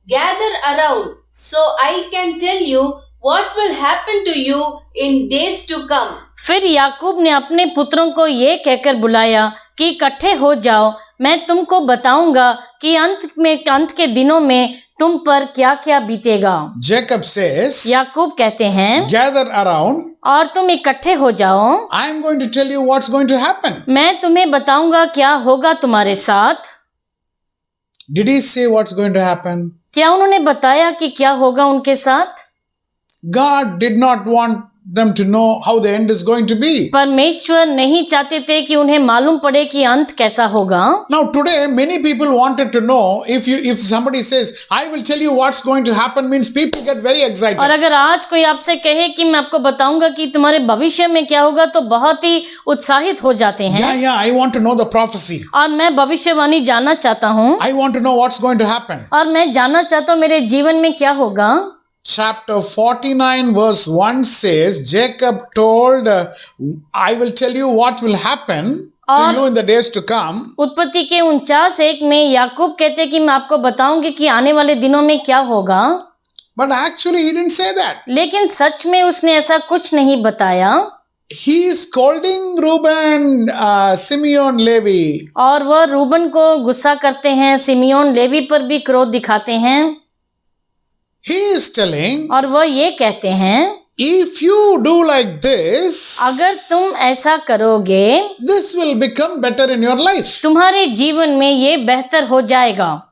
Gather around, so I can tell you what will happen to you in days to come. फिर याकूब ने अपने पुत्रों को ये कहकर बुलाया कि इकट्ठे हो जाओ, मैं तुमको बताऊंगा कि अंत के दिनों में तुम पर क्या क्या बीतेगा। Jacob says, याकूब कहते हैं, gather around. और तुम इकट्ठे हो जाओ, I am going to tell you what's going to happen. मैं तुम्हें बताऊंगा क्या होगा तुम्हारे साथ। Did he say what's going to happen? क्या उन्होंने बताया कि क्या होगा उनके साथ? God did not want them to know how the end is going to be. परमेश्वर नहीं चाहते थे कि उन्हें मालूम पड़े कि अंत कैसा होगा। Now today many people wanted to know, if somebody says I will tell you what's going to happen, means people get very excited. और अगर आज कोई आपसे कहे कि मैं आपको बताऊंगा कि तुम्हारे भविष्य में क्या होगा, तो बहुत ही उत्साहित हो जाते हैं। Yeah, I want to know the prophecy. और मैं भविष्यवाणी जानना चाहता हूँ। I want to know what's going to happen. और मैं जानना चाहता हूँ मेरे जीवन में क्या होगा। Chapter 49 verse 1 says, Jacob told, I will tell you what will happen to you in the days to come. उत्पत्ति के 49:1 में याकूब कहते कि मैं आपको बताऊंगी कि आने वाले दिनों में क्या होगा। But actually he didn't say that. लेकिन सच में उसने ऐसा कुछ नहीं बताया। he is scolding Reuben, Simeon, Levi. और वह रूबन को गुस्सा करते हैं, सिमियोन लेवी पर भी क्रोध दिखाते हैं। He is telling, और वह ये कहते हैं, if you do like this, अगर तुम ऐसा करोगे this will become better in your life. तुम्हारे जीवन में ये बेहतर हो जाएगा।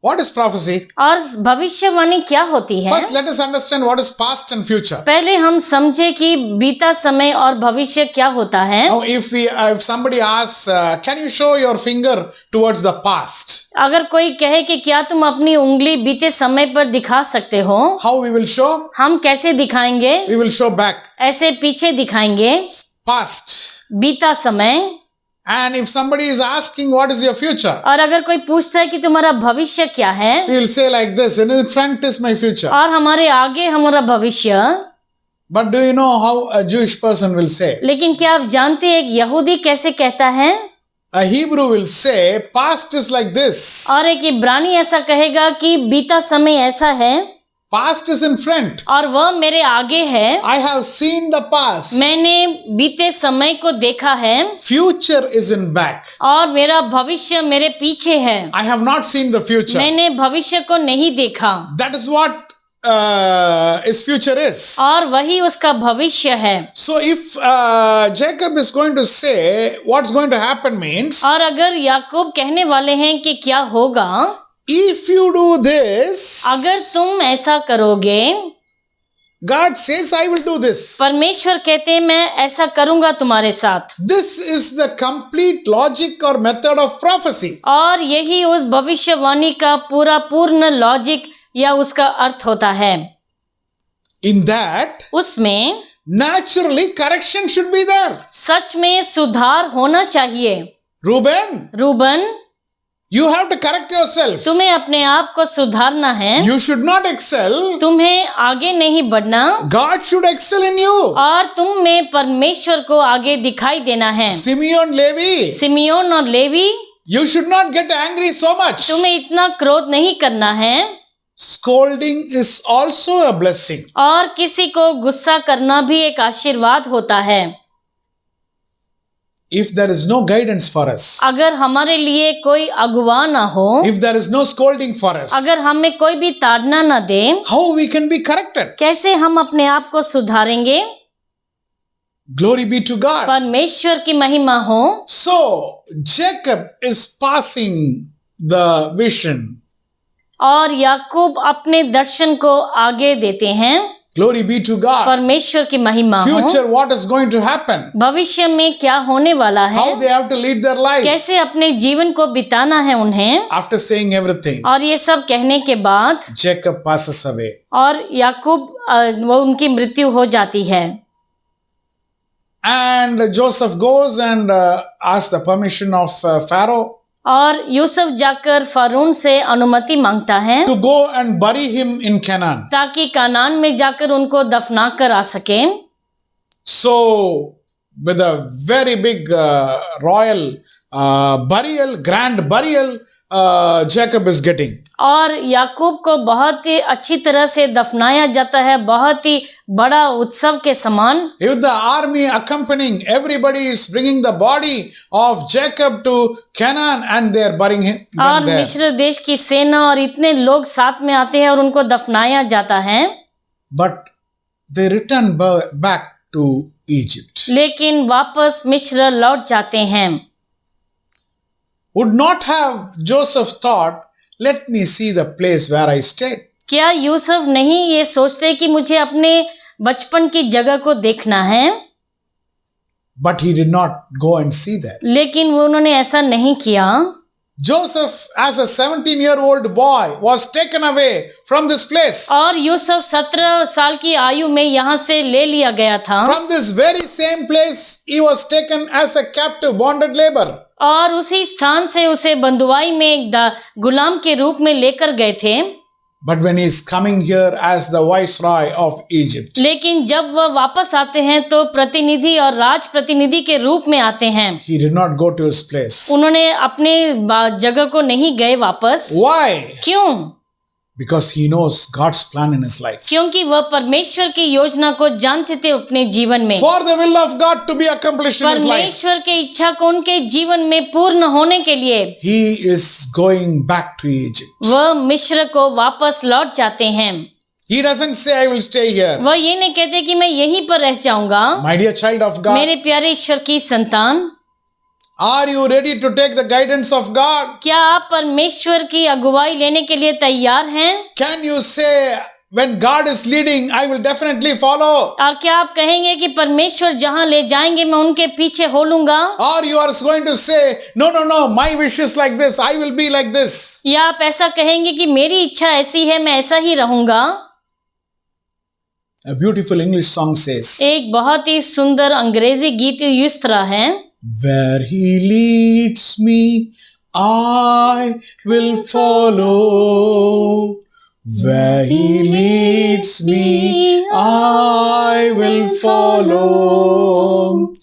What is prophecy? और भविष्यवाणी क्या होती है? First, let us understand what is past and future. पहले हम समझे कि बीता समय और भविष्य क्या होता है। Now, if somebody asks, can you show your finger towards the past? अगर कोई कहे कि क्या तुम अपनी उंगली बीते समय पर दिखा सकते हो, How we will show? हम कैसे दिखाएंगे? We will show back, ऐसे पीछे दिखाएंगे, past. बीता समय। And if somebody is asking what is your future, और अगर कोई पूछता है कि तुम्हारा भविष्य क्या है, we will say like this, and in front is my future. और हमारे आगे हमारा भविष्य। But do you know how a Jewish person will say? लेकिन क्या आप जानते हैं एक यहूदी कैसे कहता है? A Hebrew will say, past is like this. और एक इब्रानी ऐसा कहेगा कि बीता समय ऐसा है, Past is in front. और वह मेरे आगे है। I have seen the past. मैंने बीते समय को देखा है, Future is in back. और मेरा भविष्य मेरे पीछे है। I have not seen the future. मैंने भविष्य को नहीं देखा। That is what his future is. और वही उसका भविष्य है। So if Jacob is going to say what's going to happen means, और अगर याकूब कहने वाले हैं कि क्या होगा, if you do this, अगर तुम ऐसा करोगे, God says I will do this. परमेश्वर कहते हैं मैं ऐसा करूंगा तुम्हारे साथ। This is the complete logic or method of prophecy. और यही उस भविष्यवाणी का पूर्ण लॉजिक या उसका अर्थ होता है। In that, उसमें naturally correction should be there. सच में सुधार होना चाहिए। Reuben, You have to correct yourself. तुम्हें अपने आप को सुधारना है। You should not excel. तुम्हें आगे नहीं बढ़ना, God should excel in you. और तुम में परमेश्वर को आगे दिखाई देना है। Simeon, Levi, सिमियोन और levy, you should not get angry so much. तुम्हें इतना क्रोध नहीं करना है। Scolding is also a blessing. और किसी को गुस्सा करना भी एक आशीर्वाद होता है। If there is no guidance for us, अगर हमारे लिए कोई अगुवा ना हो, if there is no scolding for us, अगर हमें कोई भी ताड़ना ना दे, how we can be corrected? कैसे हम अपने आप को सुधारेंगे? Glory be to God. परमेश्वर की महिमा हो। So Jacob is passing the vision. और याकूब अपने दर्शन को आगे देते हैं। Glory be to God. परमेश्वर की महिमा हो। Future, what is going to happen? भविष्य में क्या होने वाला है? How they have to lead their life? कैसे अपने जीवन को बिताना है उन्हें? After saying everything, और ये सब कहने के बाद Jacob passes away. और याकूब वो उनकी मृत्यु हो जाती है। And Joseph goes and asks the permission of Pharaoh और यूसुफ जाकर फरून से अनुमति मांगता है to go and bury him in Canaan. ताकि कानान में जाकर उनको दफना कर आ सके। So with a very big royal burial, grand burial, Jacob is getting. और याकूब को बहुत ही अच्छी तरह से दफनाया जाता है, बहुत ही बड़ा उत्सव के समान। With the army accompanying, everybody is bringing the body of Jacob to Canaan and they are burying him और there. मिस्र देश की सेना और इतने लोग साथ में आते हैं और उनको दफनाया जाता है। But they return back to Egypt. लेकिन वापस मिस्र लौट जाते हैं। Would not have Joseph thought, let me see the place where I stayed. क्या यूसुफ नहीं ये सोचते कि मुझे अपने बचपन की जगह को देखना है? But he did not go and see that. लेकिन वो उन्होंने ऐसा नहीं किया। Joseph, as a 17-year-old boy, was taken away from this place. और यूसुफ 17 साल की आयु में यहाँ से ले लिया गया था। From this very same place, he was taken as a captive, bonded labor. और उसी स्थान से उसे बंधुआई में एक गुलाम के रूप में लेकर गए थे। But when he is coming here as the viceroy of Egypt, लेकिन जब वह वापस आते हैं तो प्रतिनिधि और राज प्रतिनिधि के रूप में आते हैं। he did not go to his place. उन्होंने अपने जगह को नहीं गए वापस। Why? क्यों? because he knows God's plan in his life. क्योंकि वह परमेश्वर की योजना को जानते थे अपने जीवन में। For the will of God to be accomplished in his life, परमेश्वर के इच्छा को उनके जीवन में पूर्ण होने के लिए he is going back to Egypt. वह मिस्र को वापस लौट जाते हैं। He doesn't say, I will stay here. वह ये नहीं कहते कि मैं यहीं पर रह जाऊंगा। My dear child of God, मेरे प्यारे ईश्वर की संतान, are you ready to take the guidance of God? क्या आप परमेश्वर की अगुवाई लेने के लिए तैयार हैं? Can you say, when God is leading, I will definitely follow? और क्या आप कहेंगे कि परमेश्वर जहां ले जाएंगे मैं उनके पीछे हो लूंगा? Or you are going to say, no, my wish is like this, I will be like this. या आप ऐसा कहेंगे कि मेरी इच्छा ऐसी है, मैं ऐसा ही रहूंगा? A beautiful English song says, एक बहुत ही सुंदर अंग्रेजी गीत इस तरह है, where he leads me, I will follow. Where he leads me, I will follow.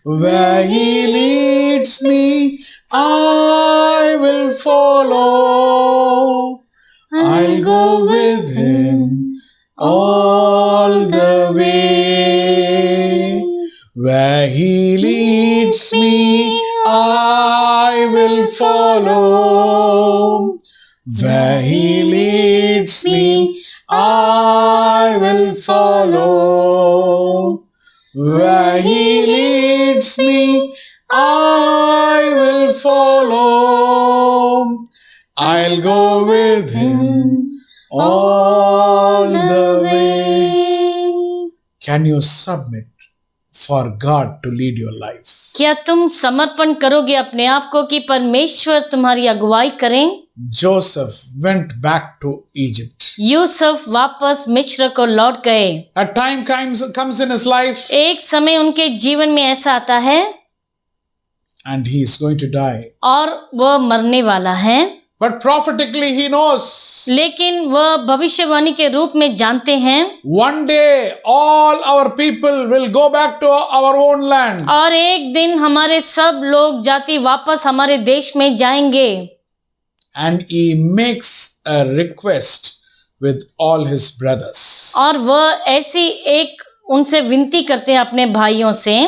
Where he leads me, I will follow. I'll go with him all the way. Where he leads me, I will follow. Where he leads me, I will follow. Where he leads me, I will follow. I'll go with him all the way. Can you submit for God to lead your life? क्या तुम समर्पण करोगे अपने आप को कि परमेश्वर तुम्हारी अगुवाई करें? Joseph went back to Egypt. Yusuf वापस मिस्र को लौट गए। A time comes in his life एक समय उनके जीवन में ऐसा आता है and he is going to die. और वह मरने वाला है, But prophetically he knows लेकिन वह भविष्यवाणी के रूप में जानते हैं one day all our people will go back to our own land. और एक दिन हमारे सब लोग जाति वापस हमारे देश में जाएंगे। And he makes a request with all his brothers. और वह ऐसी एक उनसे विनती करते हैं अपने भाइयों से,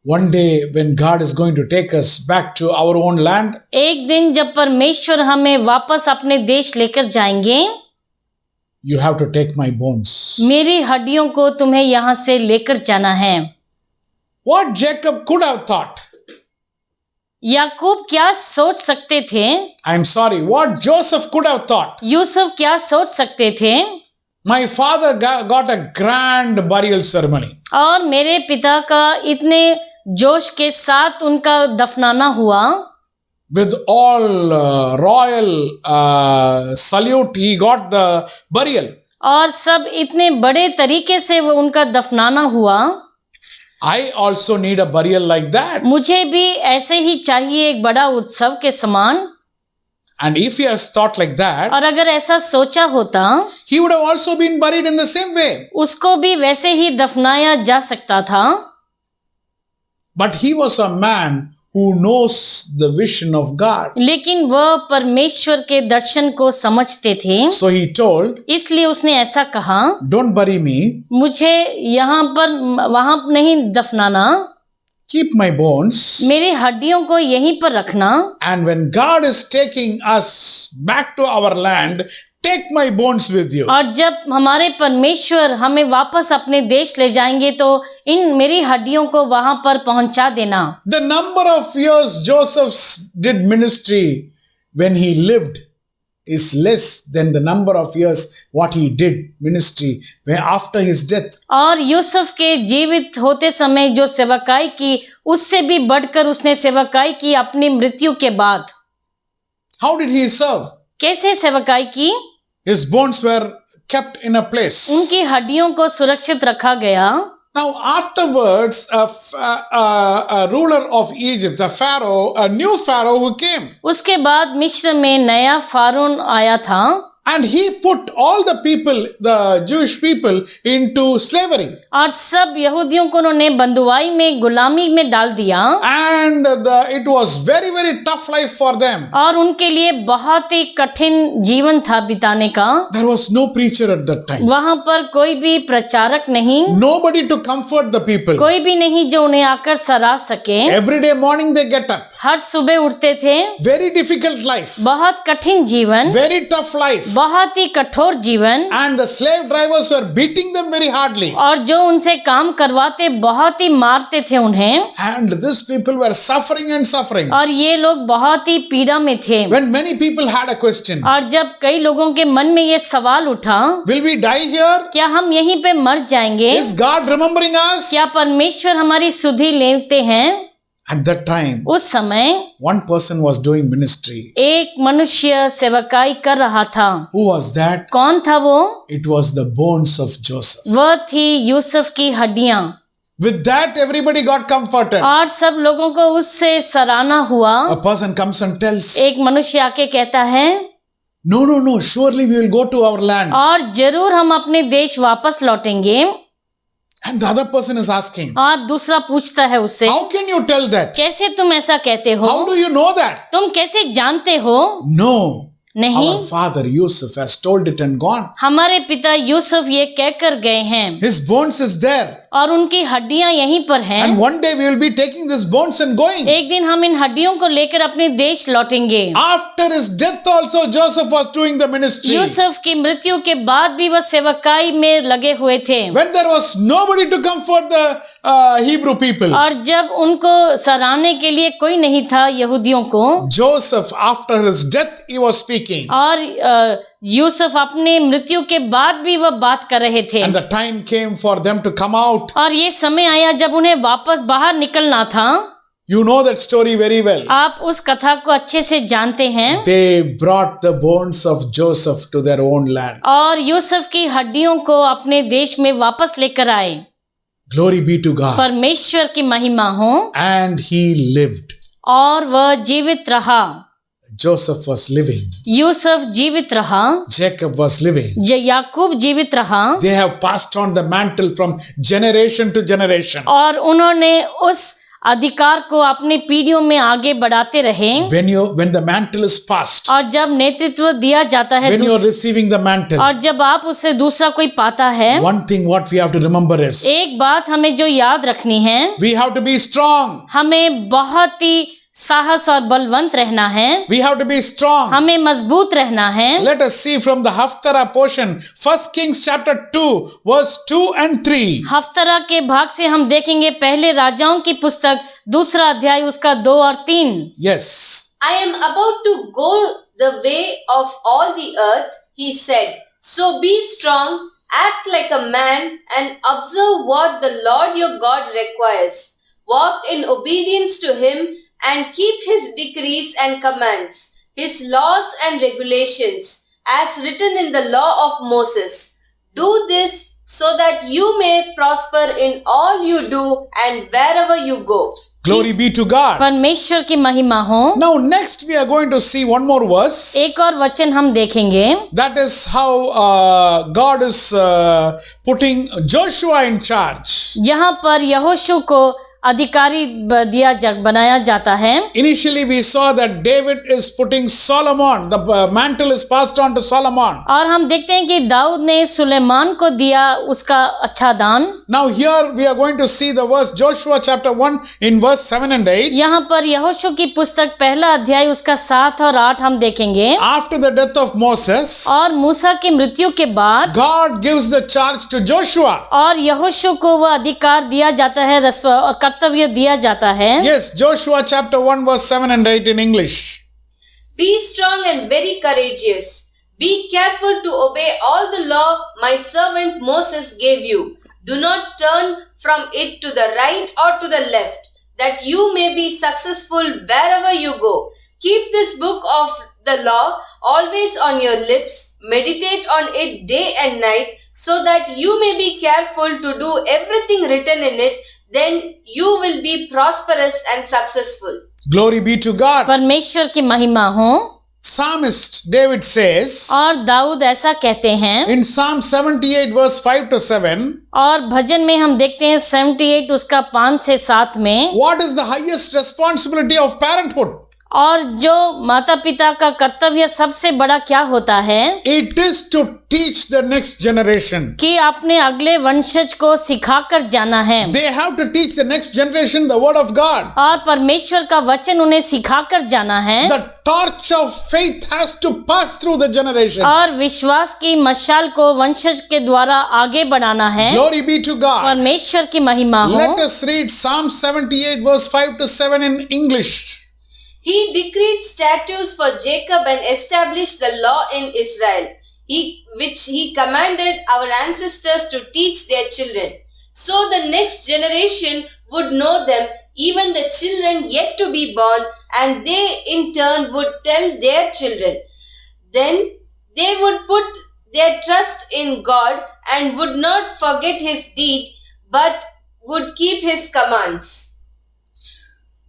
One day when God is going to take us back to our own land, एक दिन जब परमेश्वर हमें वापस अपने देश लेकर जाएंगे, you have to take my bones. मेरी हड्डियों को तुम्हें यहाँ से लेकर जाना है। What Jacob could have thought, याकूब क्या सोच सकते थे? I'm sorry, what Joseph could have thought. Yusuf क्या सोच सकते थे? My father got a grand burial ceremony. और मेरे पिता का इतने जोश के साथ उनका दफनाना हुआ, With all royal salute, he got the burial. और सब इतने बड़े तरीके से वो उनका दफनाना हुआ। I also need a burial like that. मुझे भी ऐसे ही चाहिए, एक बड़ा उत्सव के समान। And if he has thought like that, और अगर ऐसा सोचा होता, he would have also been buried in the same way. उसको भी वैसे ही दफनाया जा सकता था। But he was a man who knows the vision of God. लेकिन वह परमेश्वर के दर्शन को समझते थे, So he told, इसलिए उसने ऐसा कहा, don't bury me, मुझे यहाँ पर वहां नहीं दफनाना, keep my bones. मेरी हड्डियों को यहीं पर रखना, And when God is taking us back to our land, take my bones with you. और जब हमारे परमेश्वर हमें वापस अपने देश ले जाएंगे तो इन मेरी हड्डियों को वहां पर पहुंचा देना। The number of years Joseph did ministry when he lived is less than the number of years what he did ministry when after his death. और यूसुफ के जीवित होते समय जो सेवकाई की, उससे भी बढ़कर उसने सेवकाई की अपनी मृत्यु के बाद। How did he serve? कैसे सेवकाई की? His bones were kept in a place. उनकी हड्डियों को सुरक्षित रखा गया। Now afterwards, a ruler of Egypt, a pharaoh, a new pharaoh who came. उसके बाद मिस्र में नया फारून आया था। And he put all the people, the Jewish people, into slavery. और सब यहूदियों को उन्होंने बंधुआई में, गुलामी में डाल दिया। And it was very, very tough life for them. और उनके लिए बहुत ही कठिन जीवन था बिताने का। There was no preacher at that time. वहां पर कोई भी प्रचारक नहीं, Nobody to comfort the people. कोई भी नहीं जो उन्हें आकर सराह सके। Every day morning they get up. हर सुबह उठते थे। Very difficult life. बहुत कठिन जीवन, Very tough life. बहुत ही कठोर जीवन। And the slave drivers were beating them very hardly. और जो उनसे काम करवाते बहुत ही मारते थे उन्हें। And these people were suffering and suffering. और ये लोग बहुत ही पीड़ा में थे। When many people had a question, और जब कई लोगों के मन में ये सवाल उठा, will we die here? क्या हम यहीं पे मर जाएंगे? Is God remembering us? क्या परमेश्वर हमारी सुधि लेते हैं? At that time, उस समय one person was doing ministry. एक मनुष्य सेवकाई कर रहा था। Who was that? कौन था वो? It was the bones of Joseph. वह थी यूसुफ की हड्डियां। With that, everybody got comforted. और सब लोगों को उससे सराहना हुआ। A person comes and tells, एक मनुष्य आके कहता है, no, no, no, surely we will go to our land. और जरूर हम अपने देश वापस लौटेंगे। And the other person is asking, और दूसरा पूछता है उससे, how can you tell that? कैसे तुम ऐसा कहते हो? How do you know that? तुम कैसे जानते हो? No, नहीं, our father Yusuf has told it and gone. हमारे पिता यूसुफ ये कहकर गए हैं। His bones is there. और उनकी हड्डियां यहीं पर हैं। And one day we will be taking these bones and going. एक दिन हम इन हड्डियों को लेकर अपने देश लौटेंगे। After his death also, Joseph was doing the ministry. Yusuf की मृत्यु के बाद भी वह सेवकाई में लगे हुए थे। When there was nobody to comfort the Hebrew people, और जब उनको सराहने के लिए कोई नहीं था यहूदियों को, Joseph, after his death, he was speaking. और यूसुफ अपने मृत्यु के बाद भी वह बात कर रहे थे। And the time came for them to come out. और ये समय आया जब उन्हें वापस बाहर निकलना था। You know that story very well. आप उस कथा को अच्छे से जानते हैं। They brought the bones of Joseph to their own land. और यूसुफ की हड्डियों को अपने देश में वापस लेकर आए। Glory be to God. परमेश्वर की महिमा हो। And he lived. और वह जीवित रहा। Joseph was living. यूसुफ जीवित रहा। Jacob was living. याकूब जीवित रहा। They have passed on the mantle from generation to generation. और उन्होंने उस अधिकार को अपनी पीढ़ियों में आगे बढ़ाते रहे। When the mantle is passed, और जब नेतृत्व दिया जाता है, when you are receiving the mantle, और जब आप उससे दूसरा कोई पाता है, one thing what we have to remember is, एक बात हमें जो याद रखनी है, we have to be strong. हमें बहुत ही साहस और बलवंत रहना है। We have to be strong. हमें मजबूत रहना है। Let us see from the Haftarah portion, 1 Kings chapter 2, verse 2 and 3. हफ्तरा के भाग से हम देखेंगे पहले राजाओं की पुस्तक 2 अध्याय उसका 2 और 3। Yes. I am about to go the way of all the earth, he said. So be strong, act like a man, and observe what the Lord your God requires. Walk in obedience to him and keep his decrees and commands, his laws and regulations, as written in the law of Moses. Do this so that you may prosper in all you do and wherever you go. Glory be to God. परमेश्वर की महिमा हो। Now next we are going to see one more verse. एक और वचन हम देखेंगे। That is how God is putting Joshua in charge. यहाँ पर यहोशू को अधिकारी बनाया जाता है। Initially we saw that David is putting Solomon, the mantle is passed on to Solomon. और हम देखते हैं कि दाऊद ने सुलेमान को दिया उसका अच्छा दान। Now here we are going to see the verse Joshua chapter 1 in verse 7 and 8. यहाँ पर यहोशू की पुस्तक 1 अध्याय उसका 7 और 8 हम देखेंगे। After the death of Moses, और मूसा की मृत्यु के बाद God gives the charge to Joshua. और यहोशू को वह अधिकार दिया जाता है, कर्तव्य दिया जाता है। Yes, Joshua chapter 1 verse 7 and 8 in English. Be strong and very courageous. Be careful to obey all the law my servant Moses gave you. Do not turn from it to the right or to the left, that you may be successful wherever you go. Keep this book of the law always on your lips. Meditate on it day and night, so that you may be careful to do everything written in it. Then you will be prosperous and successful. Glory be to God. परमेश्वर की महिमा हो। Psalmist David says और दाऊद ऐसा कहते हैं in Psalm 78 verse 5 to 7, और भजन में हम देखते हैं 78 उसका 5 से 7 में, what is the highest responsibility of parenthood? और जो माता पिता का कर्तव्य सबसे बड़ा क्या होता है? It is to teach the next generation. कि अपने अगले वंशज को सिखाकर जाना है। They have to teach the next generation the word of God. और परमेश्वर का वचन उन्हें सिखाकर जाना है। The torch of faith has to pass through the generations. और विश्वास की मशाल को वंशज के द्वारा आगे बढ़ाना है। Glory be to God. परमेश्वर की महिमा हो। Let us read Psalm 78 verse 5 to 7 in English. He decreed statutes for Jacob and established the law in Israel, which he commanded our ancestors to teach their children. So the next generation would know them, even the children yet to be born, and they in turn would tell their children. Then they would put their trust in God and would not forget his deed, but would keep his commands.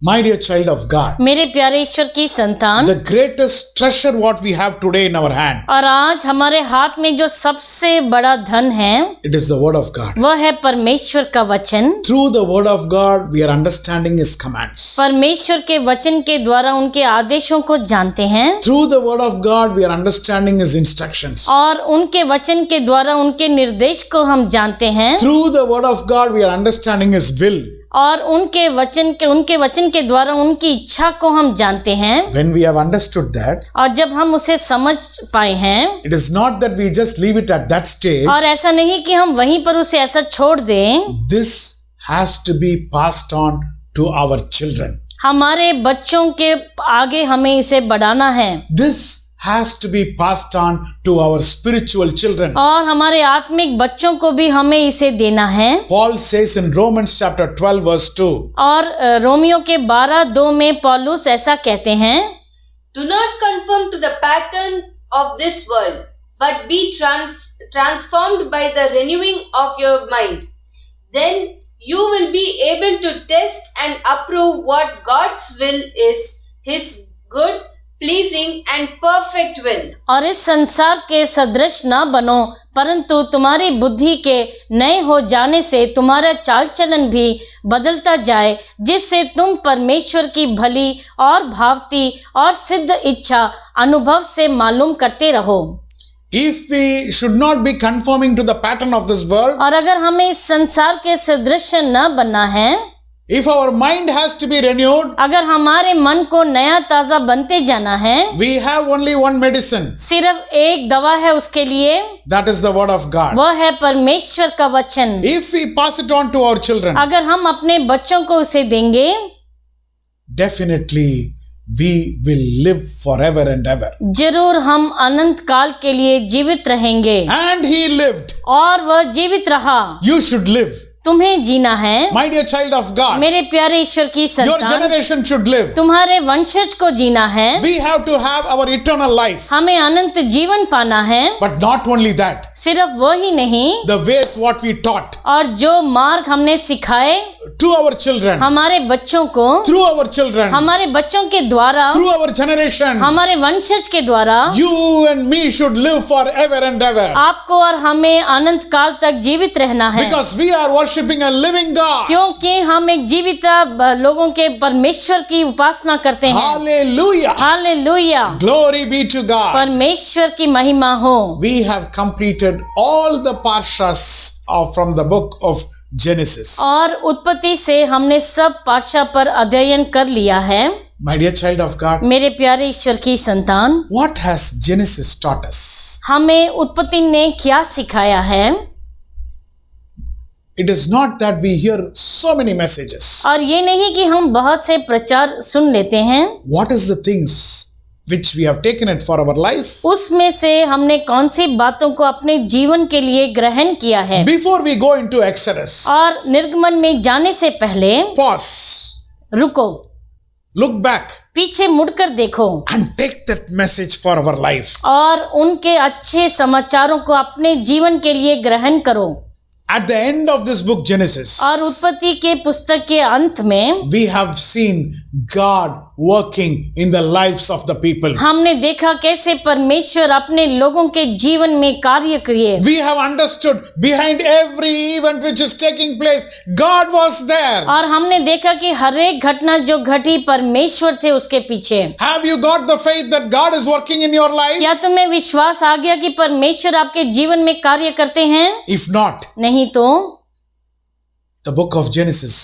My dear child of God, मेरे प्यारे ईश्वर की संतान, the greatest treasure what we have today in our hand, और आज हमारे हाथ में जो सबसे बड़ा धन है it is the word of God. वह है परमेश्वर का वचन। Through the word of God, we are understanding his commands. परमेश्वर के वचन के द्वारा उनके आदेशों को जानते हैं Through the word of God, we are understanding his instructions. और उनके वचन के द्वारा उनके निर्देश को हम जानते हैं Through the word of God, we are understanding his will. और उनके वचन के द्वारा उनकी इच्छा को हम जानते हैं। When we have understood that, और जब हम उसे समझ पाए हैं, it is not that we just leave it at that stage. और ऐसा नहीं कि हम वहीं पर उसे ऐसा छोड़ दें। This has to be passed on to our children. हमारे बच्चों के आगे हमें इसे बढ़ाना है। This has to be passed on to our spiritual children. और हमारे आत्मिक बच्चों को भी हमें इसे देना है। Paul says in Romans chapter 12 verse 2, और रोमियो के 12:2 में पौलुस ऐसा कहते हैं, Do not conform to the pattern of this world, but be transformed by the renewing of your mind. Then you will be able to test and approve what God's will is, his good, pleasing and perfect will. और इस संसार के सदृश न बनो, परंतु तुम्हारी बुद्धि के नए हो जाने से तुम्हारा चाल चलन भी बदलता जाए, जिससे तुम परमेश्वर की भली और भावती और सिद्ध इच्छा अनुभव से मालूम करते रहो। if we should not be conforming to the pattern of this world, और अगर हमें इस संसार के सदृश न बनना है, if our mind has to be renewed, अगर हमारे मन को नया ताजा बनते जाना है, we have only one medicine. सिर्फ एक दवा है उसके लिए, That is the word of God. वह है परमेश्वर का वचन। If we pass it on to our children, अगर हम अपने बच्चों को उसे देंगे, definitely we will live forever and ever. जरूर हम अनंत काल के लिए जीवित रहेंगे। And he lived. और वह जीवित रहा। You should live. तुम्हें जीना है। My dear child of God, मेरे प्यारे ईश्वर की your संतान, generation should live. तुम्हारे वंशज को जीना है। We have to have our eternal life. हमें अनंत जीवन पाना है। But not only that, सिर्फ वो ही नहीं, the ways what we taught और जो मार्ग हमने सिखाए to our children, हमारे बच्चों को, through our children, हमारे बच्चों के द्वारा, through our generation, हमारे वंशज के द्वारा, you and me should live forever and ever. आपको और हमें अनंत काल तक जीवित रहना है। Because we are worshipping a living God. क्योंकि हम एक जीवित लोगों के परमेश्वर की उपासना करते हैं। Hallelujah. Hallelujah, Glory be to God. परमेश्वर की महिमा हो। We have completed all the parshas from the book of Genesis. और उत्पत्ति से हमने सब पाशा पर अध्ययन कर लिया है। My dear child of God, मेरे प्यारे ईश्वर की संतान, what has Genesis taught us? हमें उत्पत्ति ने क्या सिखाया है? It is not that we hear so many messages. और ये नहीं कि हम बहुत से प्रचार सुन लेते हैं। What is the things which we have taken it for our life? उसमें से हमने कौन सी बातों को अपने जीवन के लिए ग्रहण किया है? Before we go into Exodus, और निर्गमन में जाने से पहले pause, रुको, look back पीछे मुड़कर देखो and take that message for our life. और उनके अच्छे समाचारों को अपने जीवन के लिए ग्रहण करो। At the end of this book Genesis, और उत्पत्ति के पुस्तक के अंत में we have seen God working in the lives of the people. हमने देखा कैसे परमेश्वर अपने लोगों के जीवन में कार्य किए। We have understood behind every event which is taking place, God was there. और हमने देखा कि हर एक घटना जो घटी परमेश्वर थे उसके पीछे। Have you got the faith that God is working in your life? क्या तुम्हें विश्वास आ गया कि परमेश्वर आपके जीवन में कार्य करते हैं? If not, नहीं तो the book of Genesis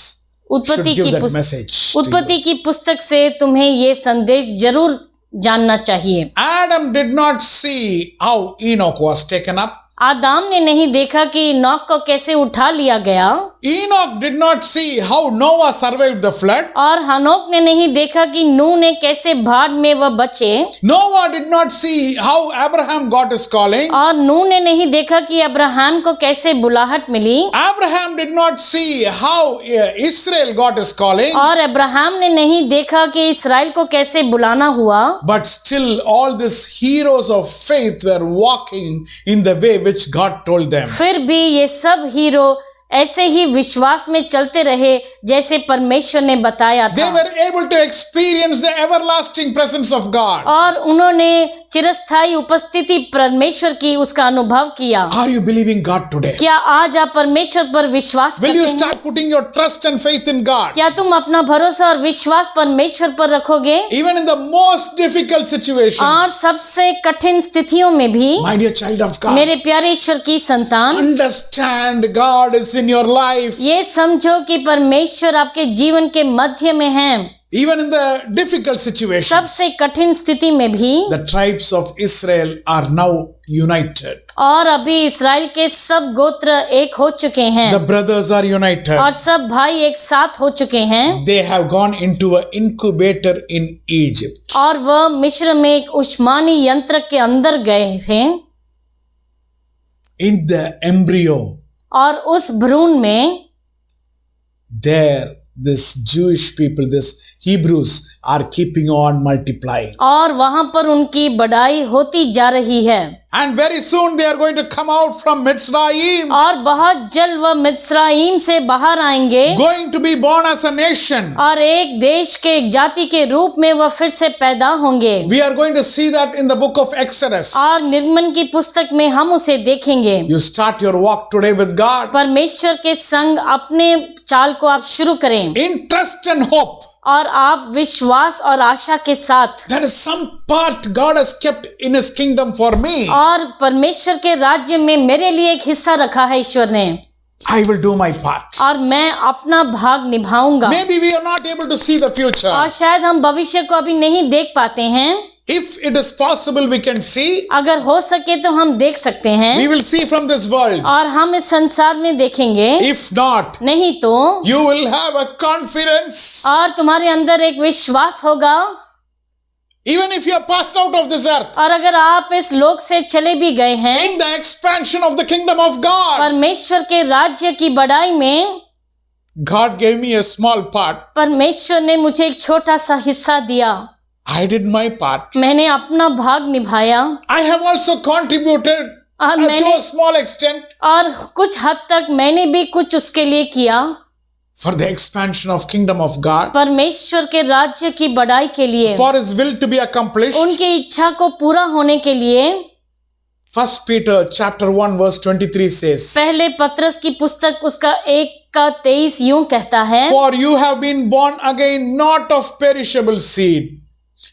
should give that message to you. उत्पत्ति की पुस्तक से तुम्हें ये संदेश जरूर जानना चाहिए। Adam did not see how Enoch was taken up. आदाम ने नहीं देखा कि नोह को कैसे उठा लिया गया, Enoch did not see how Noah survived the flood. और हनोक ने नहीं देखा कि नूह ने कैसे बाढ़ में वह बचे, Noah did not see how Abraham got his calling. और नूह ने नहीं देखा कि अब्राहम को कैसे बुलाहट मिली, Abraham did not see how Israel got his calling. और अब्राहम ने नहीं देखा कि इस्राएल को कैसे बुलाना हुआ। But still all these heroes of faith were walking in the way which God told them. फिर भी ये सब हीरो ऐसे ही विश्वास में चलते रहे जैसे परमेश्वर ने बताया They था, were able to experience the everlasting presence of God. और उन्होंने चिरस्थायी उपस्थिति परमेश्वर की उसका अनुभव किया। Are you believing God today? क्या आज आप परमेश्वर पर विश्वास Will करते you हैं? start putting your trust and faith in God? क्या तुम अपना भरोसा और विश्वास परमेश्वर पर रखोगे? Even in the most difficult और situations. सबसे कठिन स्थितियों में भी My dear child of God, मेरे प्यारे ईश्वर की संतान, understand God is in your life. ये समझो कि परमेश्वर आपके जीवन के मध्य में है। Even in the difficult situations, सबसे कठिन स्थिति में भी, the tribes of Israel are now united. और अभी इस्राएल के सब गोत्र एक हो चुके हैं, The brothers are united. और सब भाई एक साथ हो चुके हैं, They have gone into an incubator in Egypt. और वह मिस्र में एक उष्मानी यंत्र के अंदर गए थे, In the embryo, और उस भ्रूण में there this Jewish people, this Hebrews are keeping on multiplying. और वहां पर उनकी बढ़ाई होती जा रही है, And very soon they are going to come out from Mitzrayim, और बहुत जल्द वह मिस्राइम से बाहर आएंगे, going to be born as a nation. और एक देश के एक जाति के रूप में वह फिर से पैदा होंगे। We are going to see that in the book of Exodus. और निर्गमन की पुस्तक में हम उसे देखेंगे। You start your walk today with God परमेश्वर के संग अपने चाल को आप शुरू करें, in trust and hope. और आप विश्वास और आशा के साथ, There is some part God has kept in His kingdom for me. और परमेश्वर के राज्य में मेरे लिए एक हिस्सा रखा है ईश्वर ने, I will do my part. और मैं अपना भाग निभाऊंगा। Maybe we are not able to see the future. और शायद हम भविष्य को अभी नहीं देख पाते हैं, If it is possible, we can see. अगर हो सके तो हम देख सकते हैं, We will see from this world. और हम इस संसार में देखेंगे। If not, नहीं तो you will have a confidence. और तुम्हारे अंदर एक विश्वास होगा, Even if you are passed out of this earth, और अगर आप इस लोक से चले भी गए हैं, in the expansion of the kingdom of God, परमेश्वर के राज्य की बढ़ाई में God gave me a small part. परमेश्वर ने मुझे एक छोटा सा हिस्सा दिया, I did my part. मैंने अपना भाग निभाया, I have also contributed और to मैंने a small extent और कुछ हद तक मैंने भी कुछ उसके लिए किया, for the expansion of kingdom of God, परमेश्वर के राज्य की बढ़ाई के लिए, for His will to be accomplished. उनकी इच्छा को पूरा होने के लिए। 1 Peter chapter 1 verse 23 says, पहले पत्रस की पुस्तक उसका 1:23 यूं कहता है, For you have been born again not of perishable seed,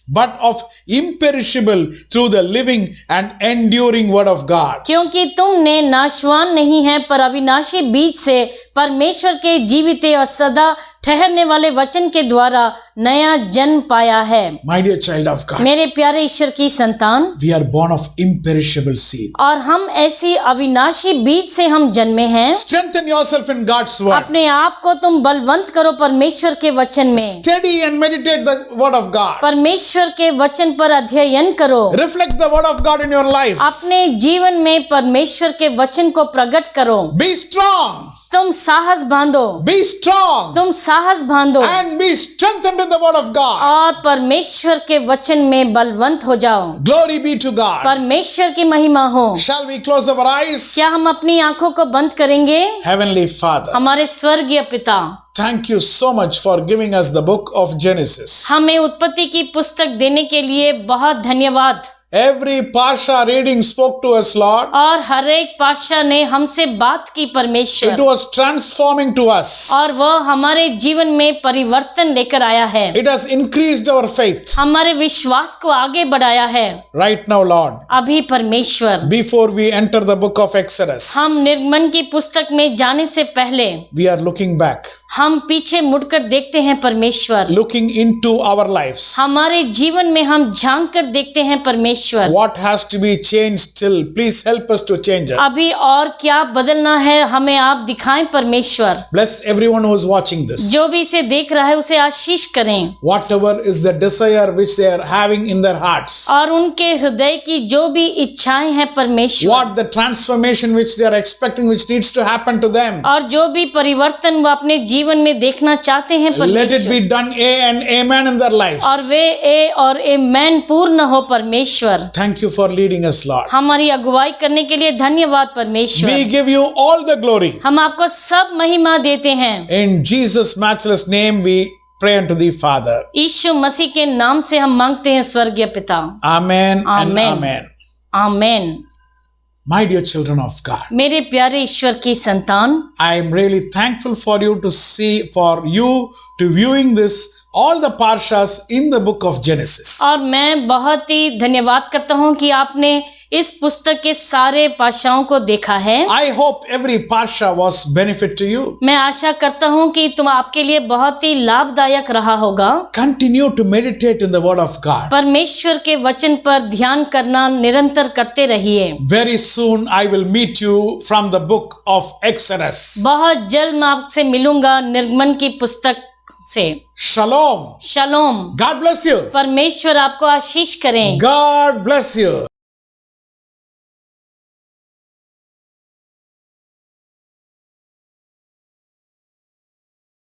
but of imperishable through the living and enduring word of God. क्योंकि तुमने नाशवान नहीं है पर अविनाशी बीज से परमेश्वर के जीवित और सदा ठहरने वाले वचन के द्वारा नया जन्म पाया है। My dear child of God, मेरे प्यारे ईश्वर की संतान, we are born of imperishable seed. और हम ऐसी अविनाशी बीज से हम जन्मे हैं। Strengthen yourself in God's word. अपने आप को तुम बलवंत करो परमेश्वर के वचन में, Study and meditate the word of God. परमेश्वर के वचन पर अध्ययन करो, Reflect the word of God in your life. अपने जीवन में परमेश्वर के वचन को प्रकट करो। Be strong. तुम साहस बांधो, Be strong. तुम साहस बांधो, And be strengthened in the word of God. और परमेश्वर के वचन में बलवंत हो जाओ। Glory be to God. परमेश्वर की महिमा हो। Shall we close our eyes? क्या हम अपनी आंखों को बंद करेंगे? Heavenly Father, हमारे स्वर्गीय पिता, Thank you so much for giving us the book of Genesis. हमें उत्पत्ति की पुस्तक देने के लिए बहुत धन्यवाद। Every Parsha reading spoke to us, Lord. और हर एक पातशाह ने हमसे बात की It परमेश्वर, was transforming to us. और वह हमारे जीवन में परिवर्तन लेकर आया है, It has increased our faith. हमारे विश्वास को आगे बढ़ाया है। Right now, Lord, अभी परमेश्वर, before we enter the book of Exodus, हम निर्गमन की पुस्तक में जाने से पहले we are looking back, हम पीछे मुड़कर देखते हैं परमेश्वर, looking into our lives. हमारे जीवन में हम झांक कर देखते हैं परमेश्वर, What has to be changed still? Please help us to change it. अभी और क्या बदलना है हमें आप दिखाएं परमेश्वर। Bless everyone who is watching this. जो भी इसे देख रहा है उसे आशीष करें, Whatever is the desire which they are having in their hearts, और उनके हृदय की जो भी इच्छाएं हैं परमेश्वर, what the transformation which they are expecting which needs to happen to them, और जो भी परिवर्तन वो अपने जीवन में देखना चाहते हैं let it परमेश्वर, be done and amen in their lives. और वे ए और आमेन पूर्ण हो परमेश्वर। Thank you for leading us, Lord. हमारी अगुवाई करने के लिए धन्यवाद परमेश्वर। We give you all the glory. हम आपको सब महिमा देते हैं। In Jesus' matchless name we pray unto thee, Father. यीशु मसीह के नाम से हम मांगते हैं स्वर्गीय पिता। Amen and Amen. amen. Amen. My dear children of God, मेरे प्यारे ईश्वर की संतान, I am really thankful for you to viewing this all the parshas in the book of Genesis. और मैं बहुत ही धन्यवाद करता हूँ कि आपने इस पुस्तक के सारे पाशाओं को देखा है। I hope every parsha was benefit to you. मैं आशा करता हूँ कि तुम आपके लिए बहुत ही लाभदायक रहा होगा। Continue to meditate in the word of God. परमेश्वर के वचन पर ध्यान करना निरंतर करते रहिए। Very soon I will meet you from the book of Exodus. बहुत जल्द मैं आपसे मिलूंगा निर्गमन की पुस्तक से। Shalom. शलोम। God bless you. परमेश्वर आपको आशीष करें। God bless you.